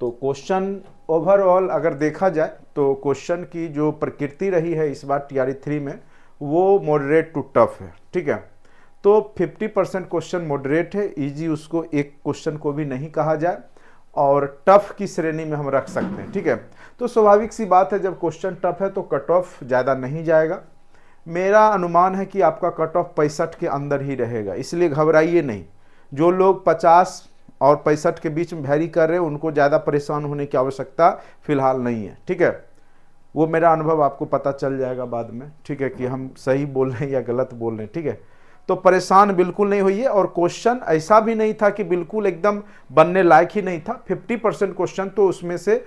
तो question overall अगर देखा जाए तो क्वेश्चन की जो प्रकृति रही है इस बार टीआरई 3 में वो मॉडरेट टू टफ है। ठीक है, तो 50% क्वेश्चन मॉडरेट है, इजी उसको एक क्वेश्चन को भी नहीं कहा जाए और टफ की श्रेणी में हम रख सकते हैं। ठीक है, तो स्वाभाविक सी बात है जब क्वेश्चन टफ है तो कट ऑफ ज़्यादा नहीं जाएगा। मेरा अनुमान है कि आपका कट ऑफ 65 के अंदर ही रहेगा, इसलिए घबराइए नहीं। जो लोग 50 और 65 के बीच में वैरी कर रहे हैं उनको ज़्यादा परेशान होने की आवश्यकता फिलहाल नहीं है। ठीक है, वो मेरा अनुभव आपको पता चल जाएगा बाद में। ठीक है, कि हम सही बोल रहे हैं या गलत बोल रहे हैं। ठीक है, तो परेशान बिल्कुल नहीं होइए। और क्वेश्चन ऐसा भी नहीं था कि बिल्कुल एकदम बनने लायक ही नहीं था। 50% क्वेश्चन तो उसमें से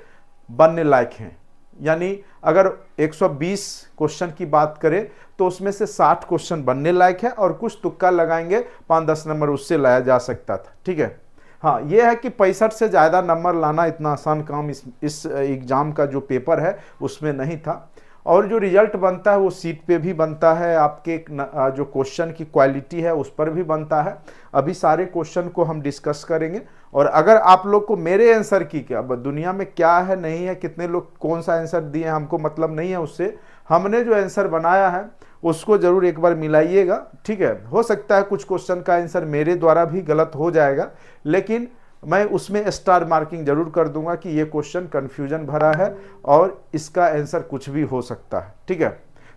बनने लायक हैं, यानी अगर 120 क्वेश्चन की बात करें तो उसमें से 60 क्वेश्चन बनने लायक है और कुछ तुक्का लगाएंगे 5-10 नंबर उससे लाया जा सकता था। ठीक है, हाँ यह है कि 65 से ज़्यादा नंबर लाना इतना आसान काम इस एग्ज़ाम का जो पेपर है उसमें नहीं था। और जो रिजल्ट बनता है वो सीट पे भी बनता है, आपके जो क्वेश्चन की क्वालिटी है उस पर भी बनता है। अभी सारे क्वेश्चन को हम डिस्कस करेंगे। और अगर आप लोग को मेरे आंसर की क्या दुनिया में क्या है नहीं है, कितने लोग कौन सा आंसर दिए हैं, हमको मतलब नहीं है उससे। हमने जो आंसर बनाया है उसको ज़रूर एक बार मिलाइएगा। ठीक है, हो सकता है कुछ क्वेश्चन का आंसर मेरे द्वारा भी गलत हो जाएगा, लेकिन मैं उसमें स्टार मार्किंग जरूर कर दूंगा कि ये क्वेश्चन कन्फ्यूजन भरा है और इसका आंसर कुछ भी हो सकता है। ठीक है,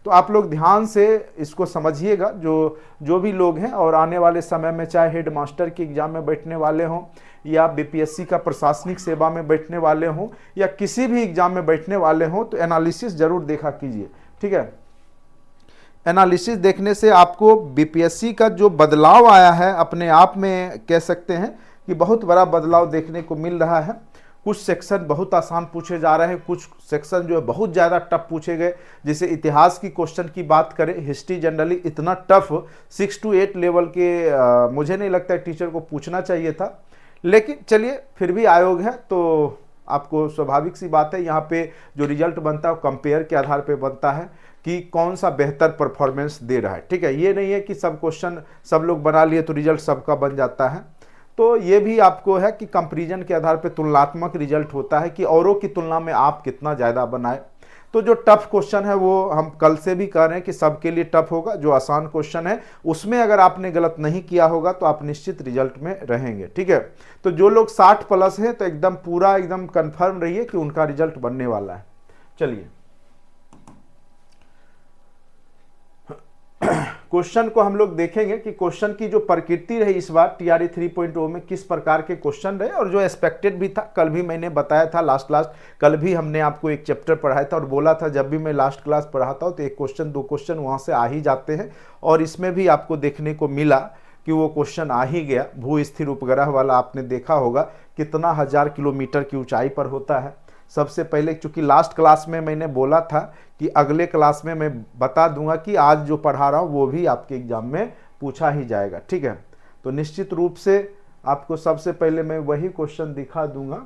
तो आप लोग ध्यान से इसको समझिएगा जो भी लोग हैं। और आने वाले समय में चाहे हेड मास्टर के एग्जाम में बैठने वाले हों या बीपीएससी का प्रशासनिक सेवा में बैठने वाले हों या किसी भी एग्जाम में बैठने वाले हों तो एनालिसिस जरूर देखा कीजिए। ठीक है, एनालिसिस देखने से आपको बीपीएससी का जो बदलाव आया है अपने आप में कह सकते हैं कि बहुत बड़ा बदलाव देखने को मिल रहा है। कुछ सेक्शन बहुत आसान पूछे जा रहे हैं, कुछ सेक्शन जो है बहुत ज़्यादा टफ पूछे गए। जैसे इतिहास की क्वेश्चन की बात करें, हिस्ट्री जनरली इतना टफ 6 to 8 लेवल के मुझे नहीं लगता है टीचर को पूछना चाहिए था, लेकिन चलिए फिर भी आयोग है तो आपको स्वाभाविक सी बात है यहाँ पे जो रिजल्ट बनता है वो कंपेयर के आधार पे बनता है कि कौन सा बेहतर परफॉर्मेंस दे रहा है। ठीक है, ये नहीं है कि सब क्वेश्चन सब लोग बना लिए तो रिजल्ट सबका बन जाता है। तो ये भी आपको है कि कंपैरिजन के आधार पे तुलनात्मक रिजल्ट होता है कि औरों की तुलना में आप कितना ज़्यादा बनाए। तो जो टफ क्वेश्चन है वो हम कल से भी कह रहे हैं कि सबके लिए टफ होगा। जो आसान क्वेश्चन है उसमें अगर आपने गलत नहीं किया होगा तो आप निश्चित रिजल्ट में रहेंगे। ठीक है, तो जो लोग 60 प्लस हैं तो एकदम पूरा एकदम कन्फर्म रहिए कि उनका रिजल्ट बनने वाला है। चलिए क्वेश्चन को हम लोग देखेंगे कि क्वेश्चन की जो प्रकृति रही इस बार टीआरई 3.0 में किस प्रकार के क्वेश्चन रहे और जो एक्सपेक्टेड भी था। कल भी मैंने बताया था, लास्ट कल भी हमने आपको एक चैप्टर पढ़ाया था और बोला था जब भी मैं लास्ट क्लास पढ़ाता हूँ तो एक क्वेश्चन 2 क्वेश्चन वहाँ से आ ही जाते हैं। और इसमें भी आपको देखने को मिला कि वो क्वेश्चन आ ही गया। भू स्थिर उपग्रह वाला आपने देखा होगा कितना 1000 किलोमीटर की ऊंचाई पर होता है। सबसे पहले चूंकि लास्ट क्लास में मैंने बोला था कि अगले क्लास में मैं बता दूंगा कि आज जो पढ़ा रहा हूँ वो भी आपके एग्जाम में पूछा ही जाएगा। ठीक है, तो निश्चित रूप से आपको सबसे पहले मैं वही क्वेश्चन दिखा दूंगा।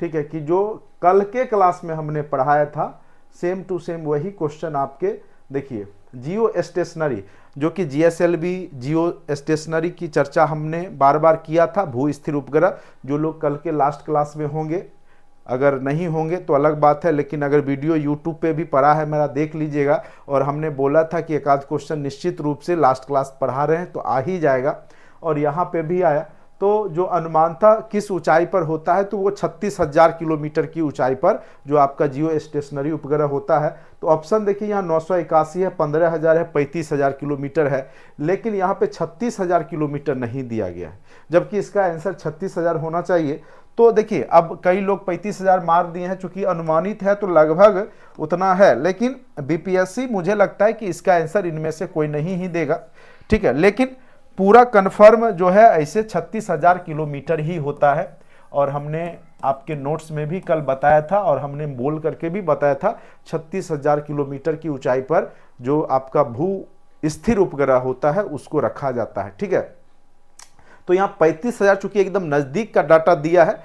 ठीक है, कि जो कल के क्लास में हमने पढ़ाया था सेम टू सेम वही क्वेश्चन आपके देखिए। जियो स्टेशनरी जो कि जीएसएलवी जियो स्टेशनरी की चर्चा हमने बार बार किया था। भू स्थिर उपग्रह जो लोग कल के लास्ट क्लास में होंगे, अगर नहीं होंगे तो अलग बात है, लेकिन अगर वीडियो यूट्यूब पे भी पढ़ा है मेरा देख लीजिएगा। और हमने बोला था कि एक आध क्वेश्चन निश्चित रूप से लास्ट क्लास पढ़ा रहे हैं तो आ ही जाएगा और यहाँ पे भी आया। तो जो अनुमान था किस ऊंचाई पर होता है तो वो 36,000 किलोमीटर की ऊंचाई पर जो आपका जियो स्टेशनरी उपग्रह होता है। तो ऑप्शन देखिए यहाँ 981 है, 15,000 है, 35,000 किलोमीटर है, लेकिन यहाँ पे 36,000 किलोमीटर नहीं दिया गया है, जबकि इसका आंसर 36,000 होना चाहिए। तो देखिए अब कई लोग 35,000 मार दिए हैं, चूंकि अनुमानित है तो लगभग उतना है, लेकिन बीपीएससी मुझे लगता है कि इसका आंसर इनमें से कोई नहीं ही देगा। ठीक है, लेकिन पूरा कन्फर्म जो है ऐसे 36,000 किलोमीटर ही होता है। और हमने आपके नोट्स में भी कल बताया था और हमने बोल करके भी बताया था 36,000 किलोमीटर की ऊंचाई पर जो आपका भू स्थिर उपग्रह होता है उसको रखा जाता है। ठीक है, तो यहाँ 35,000 चूंकि एकदम नजदीक का डाटा दिया है,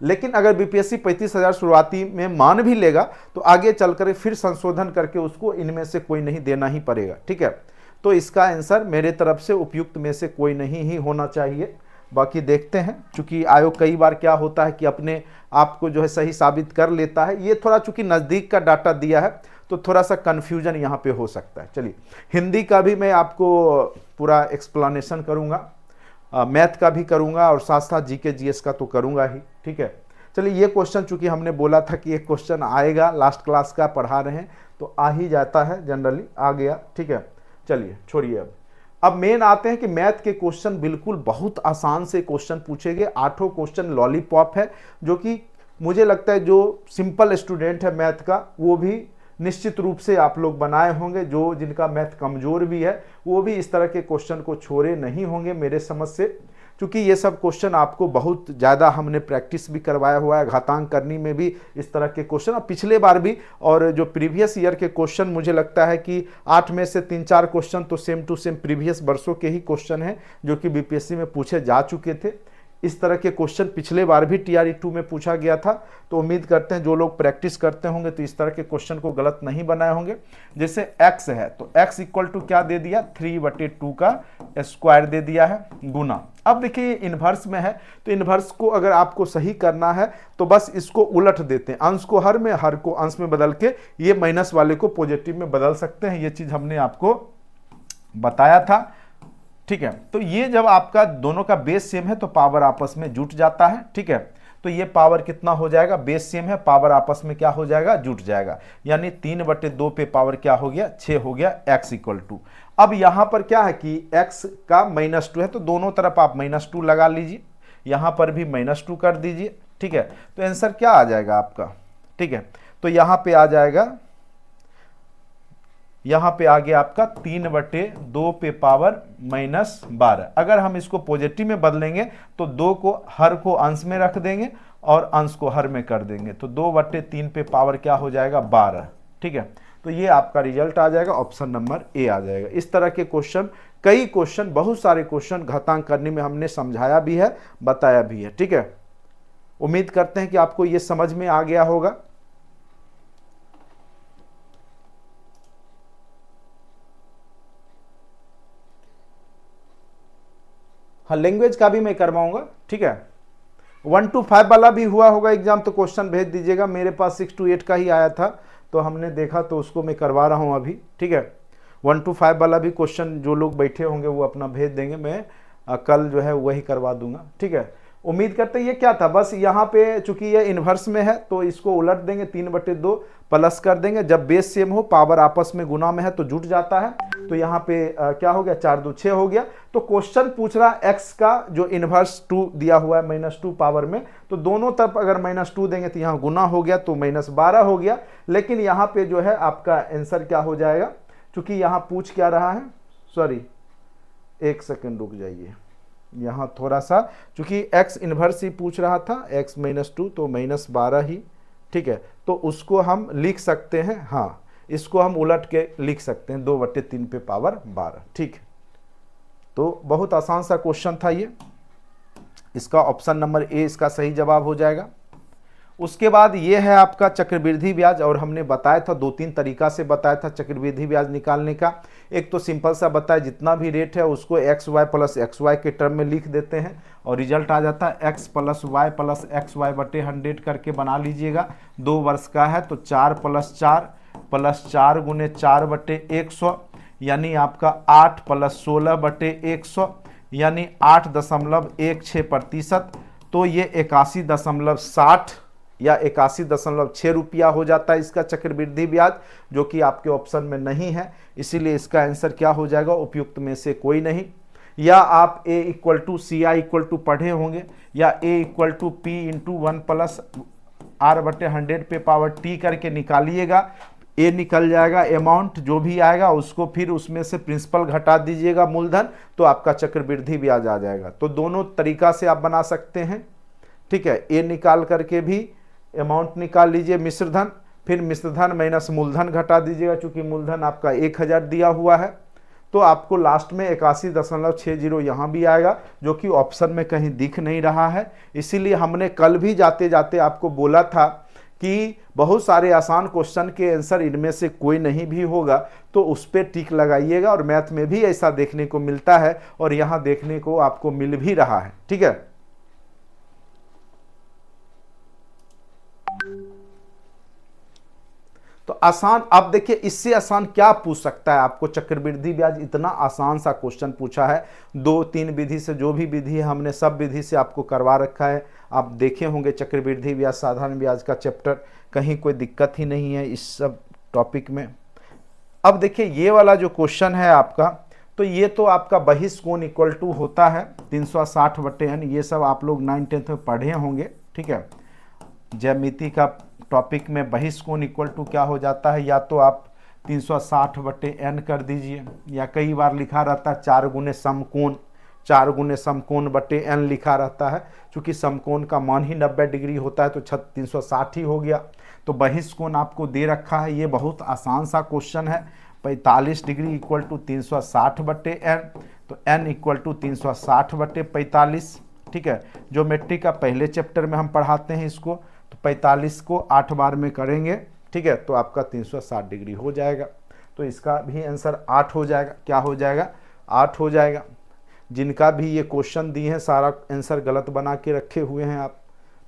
लेकिन अगर बीपीएससी 35,000 शुरुआती में मान भी लेगा तो आगे चलकर फिर संशोधन करके उसको इनमें से कोई नहीं देना ही पड़ेगा। ठीक है, तो इसका आंसर मेरे तरफ से उपयुक्त में से कोई नहीं ही होना चाहिए। बाकी देखते हैं, चूंकि आयोग कई बार क्या होता है कि अपने आप को जो है सही साबित कर लेता है। ये थोड़ा चूंकि नज़दीक का डाटा दिया है तो थोड़ा सा कन्फ्यूजन यहाँ पे हो सकता है। चलिए, हिंदी का भी मैं आपको पूरा एक्सप्लेनेशन करूँगा, मैथ का भी करूँगा और साथ साथ जीके जीएस का तो करूँगा ही, ठीक है। चलिए, ये क्वेश्चन चूंकि हमने बोला था कि एक क्वेश्चन आएगा, लास्ट क्लास का पढ़ा रहे हैं तो आ ही जाता है, जनरली आ गया, ठीक है। चलिए छोड़िए, अब मेन आते हैं कि मैथ के क्वेश्चन बिल्कुल बहुत आसान से क्वेश्चन पूछे गए। 8 क्वेश्चन लॉलीपॉप है, जो कि मुझे लगता है जो सिंपल स्टूडेंट है मैथ का वो भी निश्चित रूप से आप लोग बनाए होंगे। जो जिनका मैथ कमज़ोर भी है वो भी इस तरह के क्वेश्चन को छोड़े नहीं होंगे मेरे समझ से, क्योंकि ये सब क्वेश्चन आपको बहुत ज़्यादा हमने प्रैक्टिस भी करवाया हुआ है। घातांक करनी में भी इस तरह के क्वेश्चन और पिछले बार भी, और जो प्रीवियस ईयर के क्वेश्चन मुझे लगता है कि 8 में से 3-4 क्वेश्चन तो सेम टू सेम प्रीवियस वर्षों के ही क्वेश्चन हैं जो कि बीपीएससी में पूछे जा चुके थे। इस तरह के क्वेश्चन पिछले बार भी टीआरई 2 में पूछा गया था, तो उम्मीद करते हैं जो लोग प्रैक्टिस करते होंगे तो इस तरह के क्वेश्चन को गलत नहीं बनाए होंगे। जैसे x है तो x इक्वल टू क्या दे दिया, 3/2 का स्क्वायर दे दिया है गुना। अब देखिए इन्वर्स में है तो इन्वर्स को अगर आपको सही करना है तो बस इसको उलट देते हैं, अंश को हर में, हर को अंश में बदल के ये माइनस वाले को पॉजिटिव में बदल सकते हैं। ये चीज हमने आपको बताया था, ठीक है। तो ये जब आपका दोनों का बेस सेम है तो पावर आपस में जुट जाता है, ठीक है। तो ये पावर कितना हो जाएगा, बेस सेम है, पावर आपस में क्या हो जाएगा, जुट जाएगा, यानी 3/2 पे पावर क्या हो गया, 6 हो गया, x इक्वल टू। अब यहां पर क्या है कि x का -2 है तो दोनों तरफ आप -2 लगा लीजिए, यहां पर भी -2 कर दीजिए, ठीक है। तो आंसर क्या आ जाएगा आपका, ठीक है। तो यहां पे आ जाएगा, यहां पे आ गया आपका 3/2 पे पावर -12। अगर हम इसको पॉजिटिव में बदलेंगे तो 2 को हर को अंश में रख देंगे और अंश को हर में कर देंगे, तो 2/3 पे पावर क्या हो जाएगा, 12, ठीक है। तो ये आपका रिजल्ट आ जाएगा, ऑप्शन नंबर ए आ जाएगा। इस तरह के क्वेश्चन, कई क्वेश्चन, बहुत सारे क्वेश्चन घातांक करने में हमने समझाया भी है, बताया भी है, ठीक है। उम्मीद करते हैं कि आपको ये समझ में आ गया होगा। हाँ, लैंग्वेज का भी मैं करवाऊंगा, ठीक है। 1 to 5 वाला भी हुआ होगा एग्जाम तो क्वेश्चन भेज दीजिएगा। मेरे पास 6 to 8 का ही आया था तो हमने देखा तो उसको मैं करवा रहा हूं अभी, ठीक है। 1 to 5 वाला भी क्वेश्चन जो लोग बैठे होंगे वो अपना भेज देंगे, मैं कल जो है वही करवा दूंगा, ठीक है। उम्मीद करते हैं ये क्या था, बस यहाँ पे चूंकि ये इन्वर्स में है तो इसको उलट देंगे, 3/2 प्लस कर देंगे। जब बेस सेम हो, पावर आपस में गुना में है तो जुट जाता है, तो यहाँ पे क्या हो गया, 4×2 6 हो गया। तो क्वेश्चन पूछ रहा है x का जो इन्वर्स 2 दिया हुआ है -2 पावर में, तो दोनों तरफ अगर -2 देंगे तो यहाँ गुना हो गया तो -12 हो गया। लेकिन यहाँ पे जो है आपका आंसर क्या हो जाएगा, चूंकि यहाँ पूछ क्या रहा है, सॉरी 1 सेकंड रुक जाइए, यहाँ थोड़ा सा चूंकि x इन्वर्स ही पूछ रहा था, x -2 तो -12 ही, ठीक है। तो उसको हम लिख सकते हैं, हाँ इसको हम उलट के लिख सकते हैं 2/3 पे पावर 12, ठीक है। तो बहुत आसान सा क्वेश्चन था ये, इसका ऑप्शन नंबर ए इसका सही जवाब हो जाएगा। उसके बाद ये है आपका चक्रवृद्धि ब्याज, और हमने बताया था 2-3 तरीका से बताया था चक्रवृद्धि ब्याज निकालने का। एक तो सिंपल सा बताया, जितना भी रेट है उसको xy + xy के टर्म में लिख देते हैं और रिजल्ट आ जाता है x + y + xy/100 करके बना लीजिएगा। 2 वर्ष का है तो 4 + 4 + 4 × 4/100, यानी आपका 8 + 16/100, यानी 8.16%। तो ये 81.60 या 81.6 रुपया हो जाता है इसका चक्रवृद्धि ब्याज, जो कि आपके ऑप्शन में नहीं है, इसीलिए इसका आंसर क्या हो जाएगा, उपयुक्त में से कोई नहीं। या आप a = CI पढ़े होंगे, या a = P × 1 + R/100 पे पावर t करके निकालिएगा, ए निकल जाएगा। अमाउंट जो भी आएगा उसको फिर उसमें से प्रिंसिपल घटा दीजिएगा मूलधन, तो आपका चक्रवृद्धि ब्याज आ जाएगा। तो दोनों तरीका से आप बना सकते हैं, ठीक है। ए निकाल करके भी अमाउंट निकाल लीजिए मिश्रधन, फिर मिश्रधन माइनस मूलधन घटा दीजिएगा, चूंकि मूलधन आपका 1000 दिया हुआ है, तो आपको लास्ट में 81.60 यहाँ भी आएगा, जो कि ऑप्शन में कहीं दिख नहीं रहा है। इसीलिए हमने कल भी जाते जाते आपको बोला था कि बहुत सारे आसान क्वेश्चन के आंसर इनमें से कोई नहीं भी होगा तो उस पर टिक लगाइएगा। और मैथ में भी ऐसा देखने को मिलता है और यहाँ देखने को आपको मिल भी रहा है। ठीक है, तो आसान, अब देखिए इससे आसान क्या पूछ सकता है आपको। चक्रवृद्धि ब्याज इतना आसान सा क्वेश्चन पूछा है, 2-3 विधि से, जो भी विधि है हमने सब विधि से आपको करवा रखा है। आप देखे होंगे चक्रवृद्धि ब्याज, साधारण ब्याज का चैप्टर, कहीं कोई दिक्कत ही नहीं है इस सब टॉपिक में। अब देखिए ये वाला जो क्वेश्चन है आपका, तो ये तो आपका बहिष्कोण इक्वल टू होता है 360/n, ये सब आप लोग 9-10 में पढ़े होंगे। ठीक है, ज्यामिति का टॉपिक में बहिष्कोण इक्वल टू क्या हो जाता है, या तो आप 360/n कर दीजिए, या कई बार लिखा रहता है 4 गुने समकोण, 4 गुने समकोण/n लिखा रहता है। चूंकि समकोण का मान ही 90 डिग्री होता है तो 360 ही हो गया। तो बहिष्कोण आपको दे रखा है, ये बहुत आसान सा क्वेश्चन है। 45 डिग्री इक्वल टू 360/n, तो n इक्वल टू 360/45। ठीक है, ज्योमेट्री का पहले चैप्टर में हम पढ़ाते हैं इसको, तो 45 को 8 बार में करेंगे। ठीक है, तो आपका 360 डिग्री हो जाएगा। तो इसका भी आंसर 8 हो जाएगा। क्या हो जाएगा? 8 हो जाएगा। जिनका भी ये क्वेश्चन दिए हैं सारा आंसर गलत बना के रखे हुए हैं आप।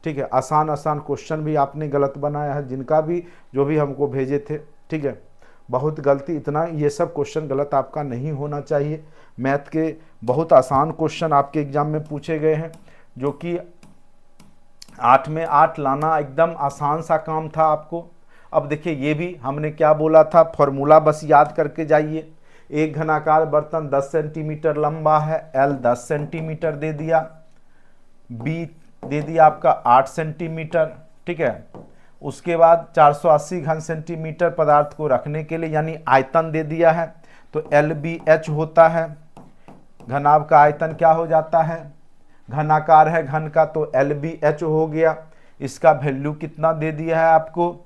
ठीक है, आसान आसान क्वेश्चन भी आपने गलत बनाया है, जिनका भी जो भी हमको भेजे थे। ठीक है, बहुत गलती, इतना ये सब क्वेश्चन गलत आपका नहीं होना चाहिए। मैथ के बहुत आसान क्वेश्चन आपके एग्जाम में पूछे गए हैं, जो कि 8 में 8 लाना एकदम आसान सा काम था आपको। अब देखिए ये भी हमने क्या बोला था, फॉर्मूला बस याद करके जाइए। एक घनाकार बर्तन 10 सेंटीमीटर लंबा है, L 10 सेंटीमीटर दे दिया, B दे दिया आपका 8 सेंटीमीटर। ठीक है, उसके बाद 480 घन सेंटीमीटर पदार्थ को रखने के लिए, यानी आयतन दे दिया है, तो LBH होता है। घनाभ का आयतन क्या हो जाता है, घनाकार है घन का, तो LBH हो गया। इसका वैल्यू कितना दे दिया है आपको,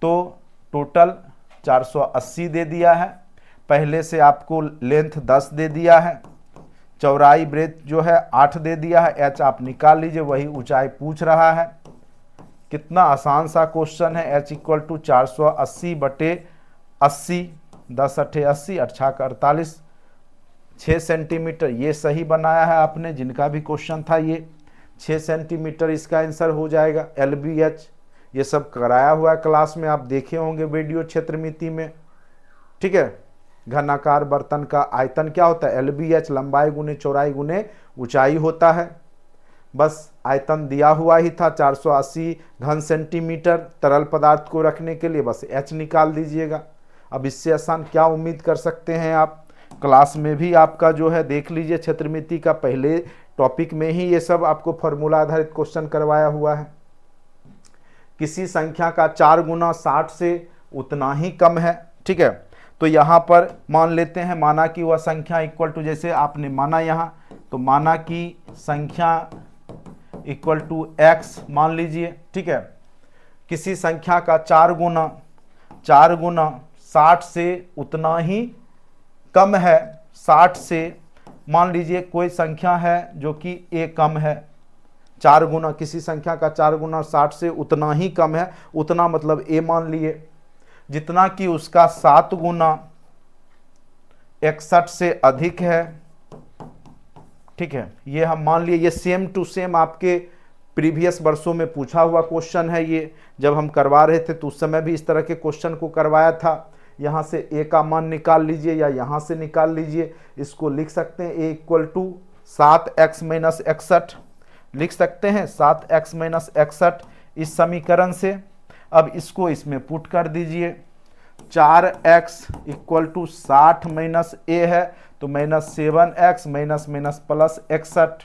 तो टोटल 480 दे दिया है। पहले से आपको लेंथ 10 दे दिया है, चौड़ाई ब्रेथ जो है 8 दे दिया है, H आप निकाल लीजिए, वही ऊंचाई पूछ रहा है। कितना आसान सा क्वेश्चन है। H equal to 480/80, 10 8 80, 8 48, 6 centimetre. ये सही बनाया है आपने, जिनका भी क्वेश्चन था ये 6 सेंटीमीटर इसका आंसर हो जाएगा। LBH ये सब कराया हुआ है क्लास में, आप देखे होंगे वीडियो क्षेत्रमिति में। ठीक है, घनाकार बर्तन का आयतन क्या होता है, LBH लंबाई गुने चौड़ाई गुने ऊंचाई होता है। बस आयतन दिया हुआ ही था 480 घन सेंटीमीटर तरल पदार्थ को रखने के लिए, बस H निकाल दीजिएगा। अब इससे आसान क्या उम्मीद कर सकते हैं आप। क्लास में भी आपका जो है देख लीजिए, क्षेत्रमिति का पहले टॉपिक में ही ये सब आपको फॉर्मूला आधारित क्वेश्चन करवाया हुआ है। किसी संख्या का 4 गुना 60 से उतना ही कम है। ठीक है, तो यहाँ पर मान लेते हैं, माना कि वह संख्या इक्वल टू, जैसे आपने माना यहाँ, तो माना कि संख्या इक्वल टू x मान लीजिए। ठीक है, किसी संख्या का 4 गुना 60 से उतना ही कम है। 60 से मान लीजिए कोई संख्या है जो कि a कम है, 4 गुना, किसी संख्या का 4 गुना 60 से उतना ही कम है। उतना मतलब a मान लिए, जितना कि उसका 7 गुना 61 से अधिक है। ठीक है, ये हम मान लिए। ये सेम टू सेम आपके प्रीवियस वर्षों में पूछा हुआ क्वेश्चन है। ये जब हम करवा रहे थे तो उस समय भी इस तरह के क्वेश्चन को करवाया था। यहाँ से a का मान निकाल लीजिए या यहाँ से निकाल लीजिए। इसको लिख सकते हैं a इक्वल टू 7x - 61 लिख सकते हैं, 7x - 61 इस समीकरण से। अब इसको इसमें पुट कर दीजिए। 4x equal to 60 minus a है, तो -7x प्लस 61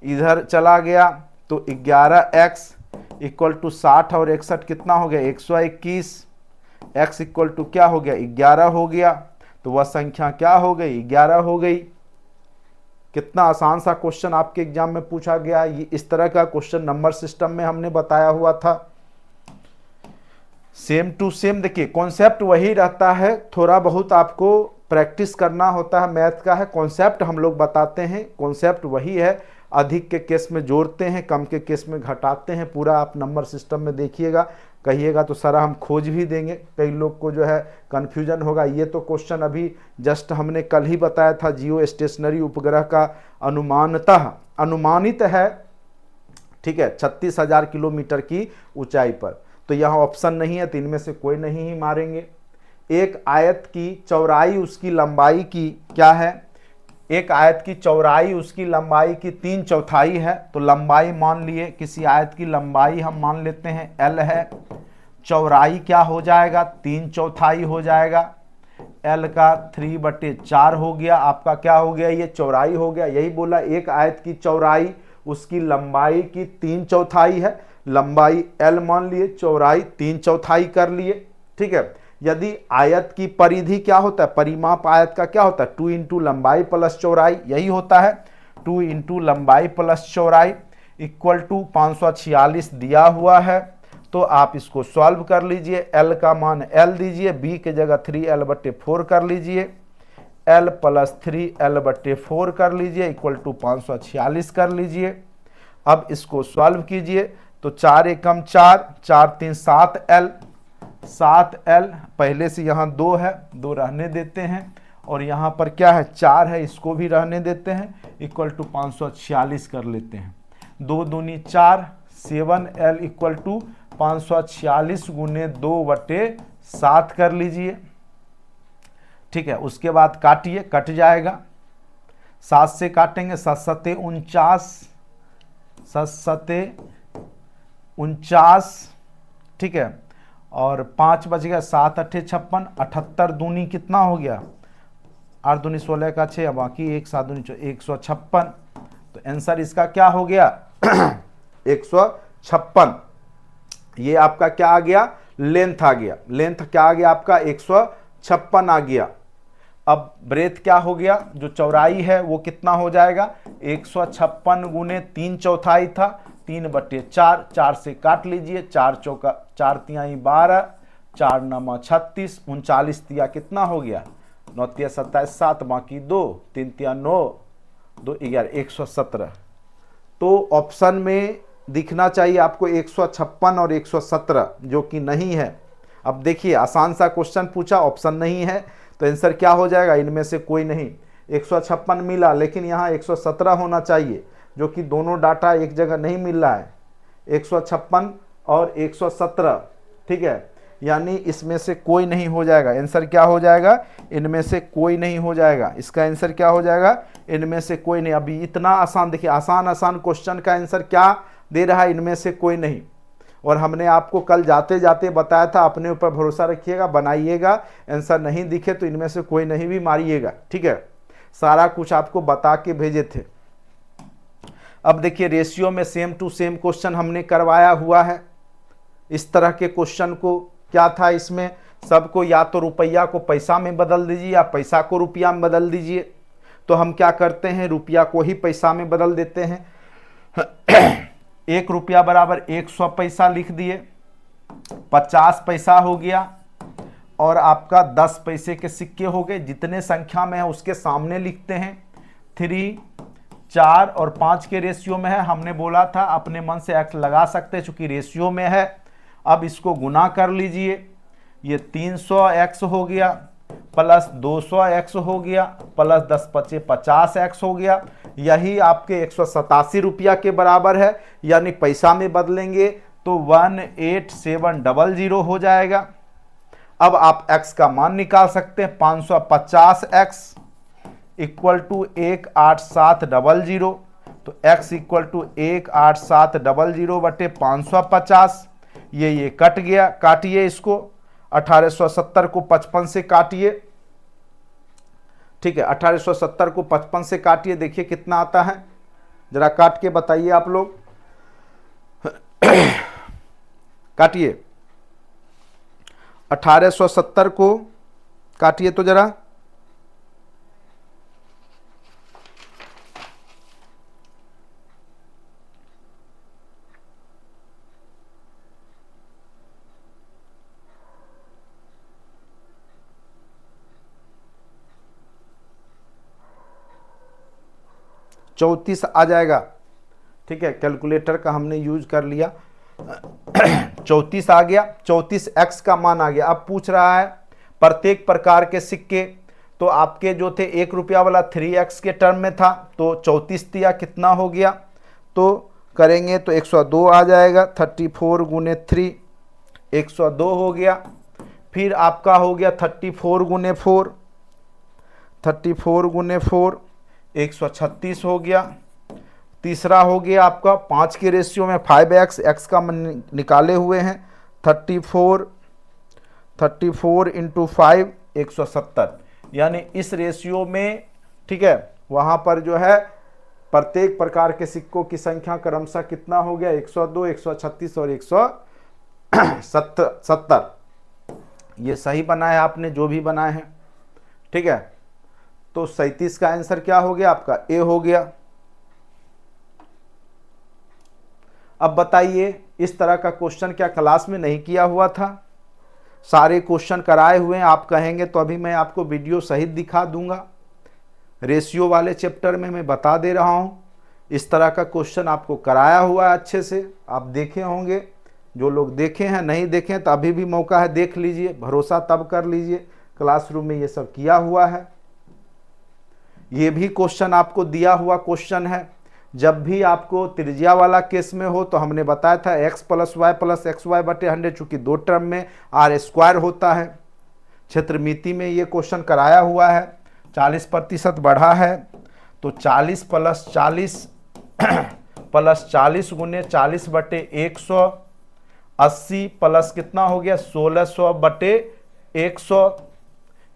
इधर चला गया, तो 11x इक्वल टू 60 और 61 कितना हो गया, 121। x इक्वल टू क्या हो गया, 11 हो गया। तो वह संख्या क्या हो गई, 11 हो गई। कितना आसान सा क्वेश्चन आपके एग्जाम में पूछा गया। ये इस तरह का क्वेश्चन नंबर सिस्टम में हमने बताया हुआ था। सेम टू सेम, देखिए कॉन्सेप्ट वही रहता है, थोड़ा बहुत आपको प्रैक्टिस करना होता है। मैथ का है, कॉन्सेप्ट हम लोग बताते हैं, कॉन्सेप्ट वही है। अधिक के केस में जोड़ते हैं, कम के केस में घटाते हैं। पूरा आप नंबर सिस्टम में देखिएगा, कहिएगा तो सारा हम खोज भी देंगे। कई लोग को जो है कन्फ्यूजन होगा। ये तो क्वेश्चन अभी जस्ट हमने कल ही बताया था, जियो स्टेशनरी उपग्रह का अनुमानित है, ठीक है, 36,000 किलोमीटर की ऊंचाई पर। तो यहाँ ऑप्शन नहीं है, तो इनमें से कोई नहीं ही मारेंगे। एक आयत की चौड़ाई उसकी लंबाई की क्या है, एक आयत की चौड़ाई उसकी लंबाई की 3/4 है। तो लंबाई मान लिए, किसी आयत की लंबाई हम मान लेते हैं L है, चौड़ाई क्या हो जाएगा 3/4 हो जाएगा। L का 3/4 हो गया, आपका क्या हो गया, ये चौड़ाई हो गया। यही बोला, एक आयत की चौड़ाई उसकी लंबाई की 3/4 है। लंबाई L मान लिए, चौड़ाई 3/4 कर लिए, ठीक है। यदि आयत की परिधि क्या होता है, परिमाप आयत का क्या होता है, 2 इंटू लंबाई प्लस चौड़ाई, यही होता है 2 इंटू लंबाई प्लस चौड़ाई इक्वल टू 546 दिया हुआ है। तो आप इसको सॉल्व कर लीजिए। L का मान L दीजिए, B के जगह 3L/4 कर लीजिए, L प्लस 3L/4 कर लीजिए इक्वल टू 546 कर लीजिए। अब इसको सॉल्व कीजिए तो 4 एकम 4, 4 3 7L, 7L पहले से यहाँ 2 है, 2 रहने देते हैं, और यहाँ पर क्या है 4 है, इसको भी रहने देते हैं, इक्वल टू 546 कर लेते हैं। 2 दूनी 4, 7L इक्वल टू 546 गुने 2/7 कर लीजिए, ठीक है। उसके बाद काटिए, कट जाएगा, 7 से काटेंगे, 7 7 49, 7 7 49, ठीक है, और 5 बच गया, 7 8 56, 78 दूनी कितना हो गया, 8 दूनी 16 का 6, बाकी 1 7 दूनी 156। तो आंसर इसका क्या हो गया 156। ये आपका क्या आ गया, लेंथ आ गया। लेंथ क्या आ गया आपका 156 आ गया। अब ब्रेथ क्या हो गया, जो चौड़ाई है वो कितना हो जाएगा 156 गुने 3/4 था, 3/4, 4 से काट लीजिए, 4 चौका 4 तिहाई 12, 4 9 36, 39 तिया कितना हो गया 9 तिया 27, 7 बाकी 2, 3 तिया 9, 2 11, 117। तो ऑप्शन में दिखना चाहिए आपको 156 और 117, जो कि नहीं है। अब देखिए, आसान सा क्वेश्चन पूछा, ऑप्शन नहीं है, तो आंसर क्या हो जाएगा, इनमें से कोई नहीं। 156 मिला, लेकिन यहाँ 117 होना चाहिए, जो कि दोनों डाटा एक जगह नहीं मिल रहा है, 156 और 117, ठीक है, यानी इसमें से कोई नहीं हो जाएगा। आंसर क्या हो जाएगा, इनमें से कोई नहीं हो जाएगा। इसका आंसर क्या हो जाएगा, इनमें से कोई नहीं। अभी इतना आसान, देखिए आसान आसान क्वेश्चन का आंसर क्या दे रहा है, इनमें से कोई नहीं। और हमने आपको कल जाते जाते बताया था, अपने ऊपर भरोसा रखिएगा, बनाइएगा, आंसर नहीं दिखे तो इनमें से कोई नहीं भी मारिएगा, ठीक है। सारा कुछ आपको बता के भेजे थे। अब देखिए, रेशियो में सेम टू सेम क्वेश्चन हमने करवाया हुआ है। इस तरह के क्वेश्चन को क्या था, इसमें सबको या तो रुपया को पैसा में बदल दीजिए या पैसा को रुपया में बदल दीजिए। तो हम क्या करते हैं, रुपया को ही पैसा में बदल देते हैं। 1 रुपया बराबर 100 पैसा लिख दिए, 50 पैसा हो गया, और आपका 10 पैसे के सिक्के हो गए। जितने संख्या में है उसके सामने लिखते हैं। 3, 4 और 5 के रेशियो में है। हमने बोला था अपने मन से एक्स लगा सकते हैं, चूंकि रेशियो में है। अब इसको गुना कर लीजिए, ये 300x हो गया, प्लस 200x हो गया, प्लस 10 × 5 = 50x हो गया। यही आपके 187 रुपया के बराबर है, यानी पैसा में बदलेंगे तो 18700 हो जाएगा। अब आप x का मान निकाल सकते हैं, 550x इक्वल टू 18700। तो x इक्वल टू 18700/550। ये कट गया, काटिए इसको। 1870 को 55 से काटिए, ठीक है, 1870 को 55 से काटिए, देखिए कितना आता है, जरा काट के बताइए आप लोग। काटिए, 1870 को काटिए तो जरा। चौतीस आ जाएगा। ठीक है, कैलकुलेटर का हमने यूज कर लिया। 34 आ गया, 34x का मान आ गया। अब पूछ रहा है प्रत्येक प्रकार के सिक्के, तो आपके जो थे 1 रुपया वाला 3x के टर्म में था, तो 34 दिया, कितना हो गया, तो करेंगे तो 102 आ जाएगा। 34 गुने 3 102 हो गया। फिर आपका हो गया 34 गुने 4, 34 गुने 4 136 हो गया। तीसरा हो गया आपका 5 के रेशियो में 5x, x का निकाले हुए हैं। 34 इंटू 5 170, यानी इस रेशियो में, ठीक है, वहाँ पर जो है प्रत्येक प्रकार के सिक्कों की संख्या क्रमशः कितना हो गया, 102, 136 और 170। ये सही बनाया आपने जो भी बनाए हैं, ठीक है। तो 37 का आंसर क्या हो गया आपका, ए हो गया। अब बताइए, इस तरह का क्वेश्चन क्या क्लास में नहीं किया हुआ था? सारे क्वेश्चन कराए हुए हैं। आप कहेंगे तो अभी मैं आपको वीडियो सहित दिखा दूंगा। रेशियो वाले चैप्टर में मैं बता दे रहा हूं, इस तरह का क्वेश्चन आपको कराया हुआ है, अच्छे से आप देखे होंगे। जो लोग देखे हैं, नहीं देखे तो अभी भी मौका है, देख लीजिए, भरोसा तब कर लीजिए, क्लासरूम में ये सब किया हुआ है। ये भी क्वेश्चन आपको दिया हुआ क्वेश्चन है। जब भी आपको त्रिज्या वाला केस में हो तो हमने बताया था x plus y plus x y बटे 100, चूंकि दो टर्म में आर स्क्वायर होता है। क्षेत्रमिति में ये क्वेश्चन कराया हुआ है। 40% बढ़ा है, तो 40 प्लस 40 प्लस 40 गुने 40 बटे 180 प्लस कितना हो गया 1600 बटे 100,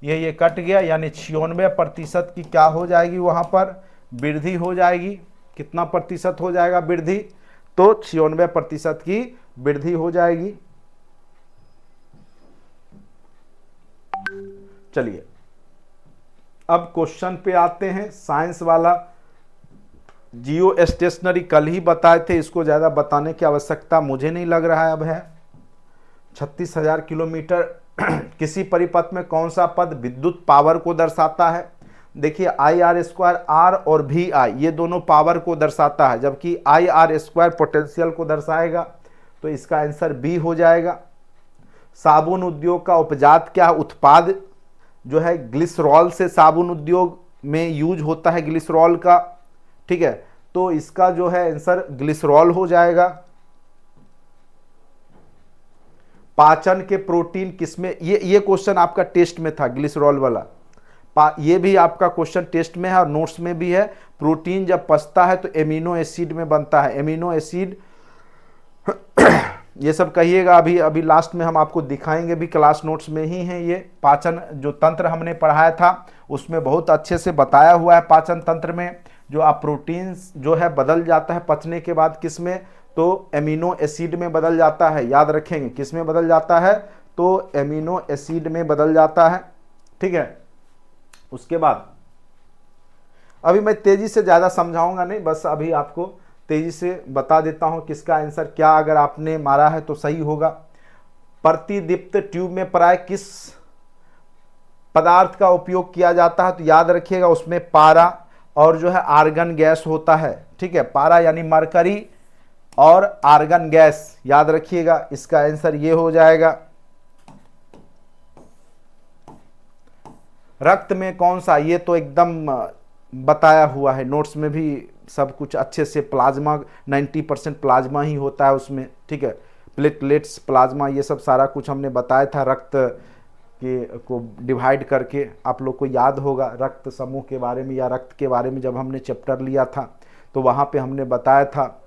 ये कट गया, यानी 96% की क्या हो जाएगी, वहां पर वृद्धि हो जाएगी। कितना प्रतिशत हो जाएगा वृद्धि, तो 96% की वृद्धि हो जाएगी। चलिए अब क्वेश्चन पे आते हैं, साइंस वाला। जियो स्टेशनरी कल ही बताए थे, इसको ज्यादा बताने की आवश्यकता मुझे नहीं लग रहा है अब है। 36,000 किलोमीटर किसी परिपथ में कौन सा पद विद्युत पावर को दर्शाता है? देखिए IR² R और VI ये दोनों पावर को दर्शाता है, जबकि IR² पोटेंशियल को दर्शाएगा, तो इसका आंसर बी हो जाएगा। साबुन उद्योग का उपजात क्या उत्पाद जो है ग्लिसरॉल से साबुन उद्योग में यूज होता है, ग्लिसरॉल का, ठीक है, तो इसका जो है आंसर ग्लिसरॉल हो जाएगा। पाचन के प्रोटीन किसमें, ये क्वेश्चन आपका टेस्ट में था, ग्लिसरॉल वाला, ये भी आपका क्वेश्चन टेस्ट में है और नोट्स में भी है। प्रोटीन जब पचता है तो एमिनो एसिड में बनता है, एमिनो एसिड ये सब कहिएगा, अभी लास्ट में हम आपको दिखाएंगे, भी क्लास नोट्स में ही है। ये पाचन जो तंत्र हमने पढ़ाया था उसमें बहुत अच्छे से बताया हुआ है। पाचन तंत्र में जो आप प्रोटीन जो है बदल जाता है पचने के बाद किस में, तो एमिनो एसिड में बदल जाता है। याद रखेंगे किस में बदल जाता है, तो एमिनो एसिड में बदल जाता है, ठीक है। उसके बाद अभी मैं तेजी से ज़्यादा समझाऊंगा नहीं, बस अभी आपको तेजी से बता देता हूं किसका आंसर क्या अगर आपने मारा है तो सही होगा। प्रतिदीप्त ट्यूब में प्राय किस पदार्थ का उपयोग किया जाता है, तो याद रखिएगा उसमें पारा और जो है आर्गन गैस होता है, ठीक है। पारा यानी मरकरी और आर्गन गैस, याद रखिएगा, इसका आंसर ये हो जाएगा। रक्त में कौन सा, ये तो एकदम बताया हुआ है, नोट्स में भी सब कुछ अच्छे से। प्लाज्मा 90% प्लाज्मा ही होता है उसमें, ठीक है। प्लेटलेट्स, प्लाज्मा, ये सब सारा कुछ हमने बताया था रक्त के को डिवाइड करके। आप लोग को याद होगा रक्त समूह के बारे में या रक्त के बारे में जब हमने चैप्टर लिया था तो वहाँ पे हमने बताया था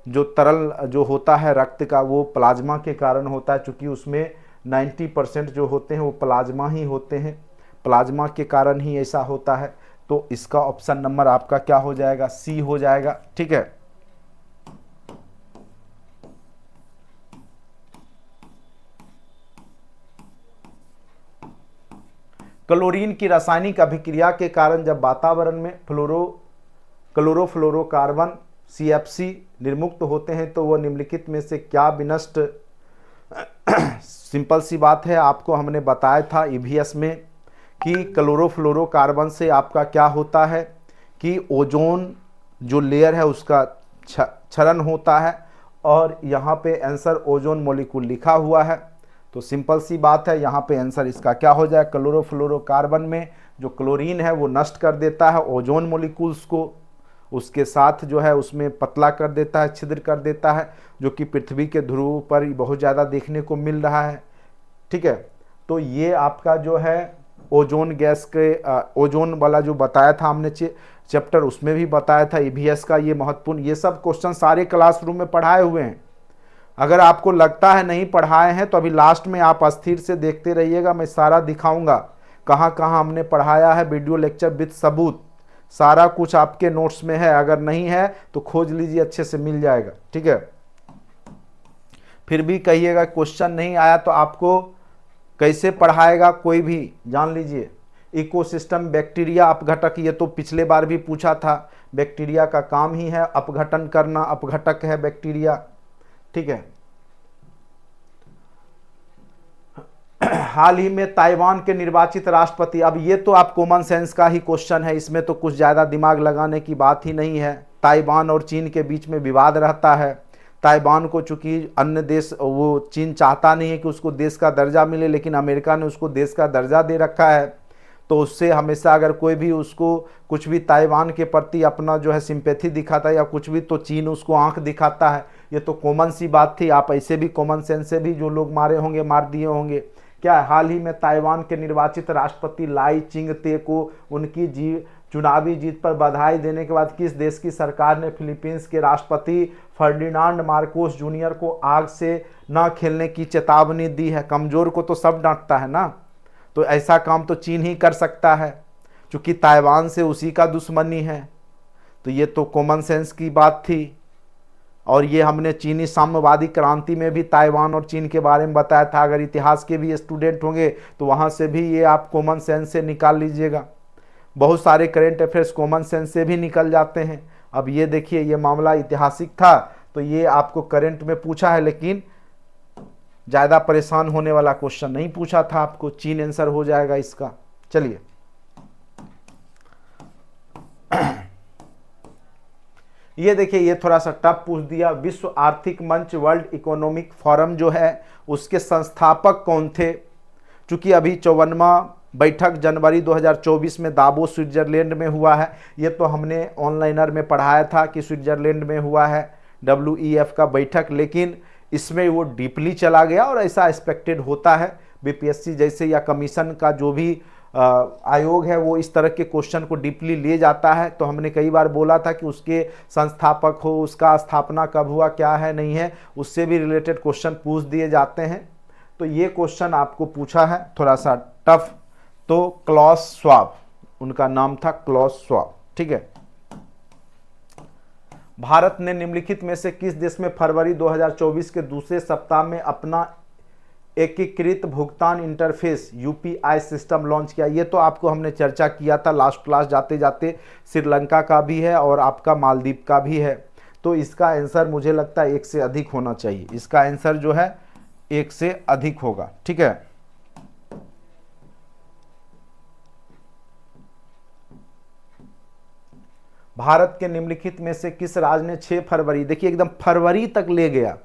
जो तरल जो होता है रक्त का वो प्लाज्मा के कारण होता है, चूँकि उसमें 90% जो होते हैं वो प्लाज्मा ही होते हैं, प्लाज्मा के कारण ही ऐसा होता है। तो इसका ऑप्शन नंबर आपका क्या हो जाएगा, सी हो जाएगा, ठीक है। क्लोरीन की रासायनिक अभिक्रिया के कारण जब वातावरण में क्लोरोफ्लोरोकार्बन CFC निर्मुक्त होते हैं तो वो निम्नलिखित में से क्या विनष्ट, सिंपल सी बात है, आपको हमने बताया था EVS में कि क्लोरोफ्लोरोकार्बन से आपका क्या होता है कि ओजोन जो लेयर है उसका क्षरण होता है, और यहाँ पे आंसर ओजोन मॉलिक्यूल लिखा हुआ है। तो सिंपल सी बात है, यहाँ पे आंसर इसका क्या हो जाए, क्लोरोफ्लोरोकार्बन में जो क्लोरीन है वो नष्ट कर देता है ओजोन मॉलिक्यूल्स को, उसके साथ जो है उसमें पतला कर देता है, छिद्र कर देता है, जो कि पृथ्वी के ध्रुव पर बहुत ज़्यादा देखने को मिल रहा है। ठीक है, तो ये आपका जो है ओजोन गैस के ओजोन वाला जो बताया था हमने चैप्टर, उसमें भी बताया था ईवीएस का ये महत्वपूर्ण, ये सब क्वेश्चन सारे क्लासरूम में पढ़ाए हुए हैं। अगर आपको लगता है नहीं पढ़ाए हैं तो अभी लास्ट में आप अस्थिर से देखते रहिएगा, मैं सारा दिखाऊंगा कहाँ कहाँ हमने पढ़ाया है, वीडियो लेक्चर विद सबूत, सारा कुछ आपके नोट्स में है। अगर नहीं है तो खोज लीजिए, अच्छे से मिल जाएगा। ठीक है, फिर भी कहिएगा क्वेश्चन नहीं आया तो आपको कैसे पढ़ाएगा कोई भी, जान लीजिए। इकोसिस्टम बैक्टीरिया अपघटक, ये तो पिछले बार भी पूछा था, बैक्टीरिया का काम ही है अपघटन करना, अपघटक है बैक्टीरिया। ठीक है, हाल ही में ताइवान के निर्वाचित राष्ट्रपति, अब ये तो आप कॉमन सेंस का ही क्वेश्चन है, इसमें तो कुछ ज़्यादा दिमाग लगाने की बात ही नहीं है। ताइवान और चीन के बीच में विवाद रहता है। ताइवान को चूंकि अन्य देश, वो चीन चाहता नहीं है कि उसको देश का दर्जा मिले, लेकिन अमेरिका ने उसको देश का दर्जा दे रखा है, तो उससे हमेशा अगर कोई भी उसको कुछ भी ताइवान के प्रति अपना जो है सिंपैथी दिखाता है या कुछ भी, तो चीन उसको आंख दिखाता है। ये तो कॉमन सी बात थी, आप ऐसे भी कॉमन सेंस से भी जो लोग मारे होंगे मार दिए होंगे। क्या हाल ही में ताइवान के निर्वाचित राष्ट्रपति लाई चिंग-ते को उनकी चुनावी जीत पर बधाई देने के बाद किस देश की सरकार ने फिलीपींस के राष्ट्रपति फर्डिनांड मार्कोस जूनियर को आग से न खेलने की चेतावनी दी है? कमजोर को तो सब डांटता है ना, तो ऐसा काम तो चीन ही कर सकता है, क्योंकि ताइवान से उसी का दुश्मनी है। तो ये तो कॉमन सेंस की बात थी। और ये हमने चीनी साम्यवादी क्रांति में भी ताइवान और चीन के बारे में बताया था। अगर इतिहास के भी स्टूडेंट होंगे तो वहाँ से भी ये आप कॉमन सेंस से निकाल लीजिएगा। बहुत सारे करेंट अफेयर्स कॉमन सेंस से भी निकल जाते हैं। अब ये देखिए, ये मामला ऐतिहासिक था तो ये आपको करंट में पूछा है, लेकिन ज़्यादा परेशान होने वाला क्वेश्चन नहीं पूछा था आपको। चीन आंसर हो जाएगा इसका। चलिए, ये देखिए, ये थोड़ा सा टफ पूछ दिया। विश्व आर्थिक मंच, वर्ल्ड इकोनॉमिक फोरम जो है, उसके संस्थापक कौन थे? चूंकि अभी 54वां बैठक जनवरी 2024 में दावोस स्विट्जरलैंड में हुआ है। ये तो हमने ऑनलाइनर में पढ़ाया था कि स्विट्जरलैंड में हुआ है WEF का बैठक, लेकिन इसमें वो डीपली चला गया और ऐसा एक्सपेक्टेड होता है। BPSC जैसे या कमीशन का जो भी आयोग है वो इस तरह के क्वेश्चन को डीपली ले जाता है। तो हमने कई बार बोला था कि उसके संस्थापक हो, उसका स्थापना कब हुआ, क्या है नहीं है, उससे भी रिलेटेड क्वेश्चन पूछ दिए जाते हैं। तो ये क्वेश्चन आपको पूछा है थोड़ा सा टफ। तो क्लॉस स्वाब, उनका नाम था क्लॉस स्वाब। ठीक है, भारत ने निम्नलिखित में से किस देश में फरवरी 2024 के दूसरे सप्ताह में अपना एकीकृत भुगतान इंटरफेस UPI सिस्टम लॉन्च किया? ये तो आपको हमने चर्चा किया था लास्ट क्लास जाते जाते। श्रीलंका का भी है और आपका मालदीव का भी है। तो इसका आंसर मुझे लगता है 1 से अधिक होना चाहिए। इसका आंसर जो है 1 से अधिक होगा। ठीक है, भारत के निम्नलिखित में से किस राज्य ने 6 फरवरी, देखिए एकदम फरवरी तक ले गया।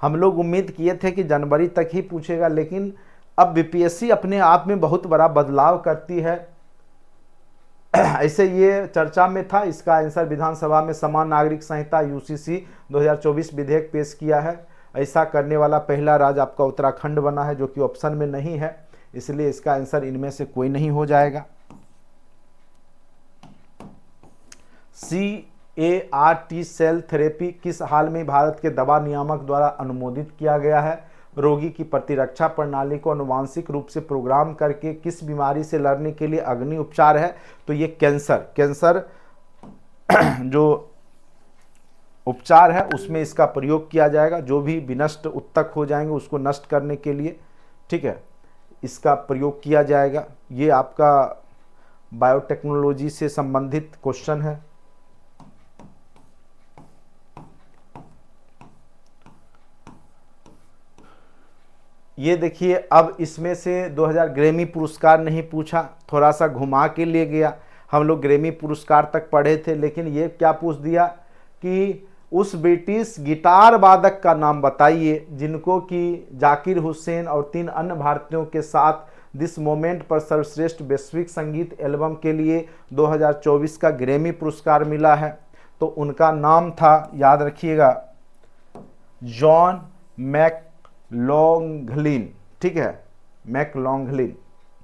हम लोग उम्मीद किए थे कि जनवरी तक ही पूछेगा, लेकिन अब BPSC अपने आप में बहुत बड़ा बदलाव करती है। ऐसे ये चर्चा में था। इसका आंसर विधानसभा में समान नागरिक संहिता UCC 2024 विधेयक पेश किया है। ऐसा करने वाला पहला राज्य आपका उत्तराखंड बना है, जो कि ऑप्शन में नहीं है, इसलिए इसका आंसर इनमें से कोई नहीं हो जाएगा। CAR-T सेल थेरेपी किस हाल में भारत के दवा नियामक द्वारा अनुमोदित किया गया है? रोगी की प्रतिरक्षा प्रणाली को आनुवांशिक रूप से प्रोग्राम करके किस बीमारी से लड़ने के लिए अग्नि उपचार है? तो ये कैंसर जो उपचार है उसमें इसका प्रयोग किया जाएगा। जो भी विनष्ट उत्तक हो जाएंगे उसको नष्ट करने के लिए, ठीक है, इसका प्रयोग किया जाएगा। ये आपका बायोटेक्नोलॉजी से संबंधित क्वेश्चन है। ये देखिए, अब इसमें से 2000 ग्रैमी पुरस्कार नहीं पूछा, थोड़ा सा घुमा के ले गया। हम लोग ग्रैमी पुरस्कार तक पढ़े थे, लेकिन ये क्या पूछ दिया कि उस ब्रिटिश गिटार वादक का नाम बताइए जिनको कि जाकिर हुसैन और 3 अन्य भारतीयों के साथ दिस मोमेंट पर सर्वश्रेष्ठ वैश्विक संगीत एल्बम के लिए 2024 का ग्रैमी पुरस्कार मिला है। तो उनका नाम था, याद रखिएगा, जॉन मैकलॉन्गलिन। ठीक है, मैकलॉन्गलिन,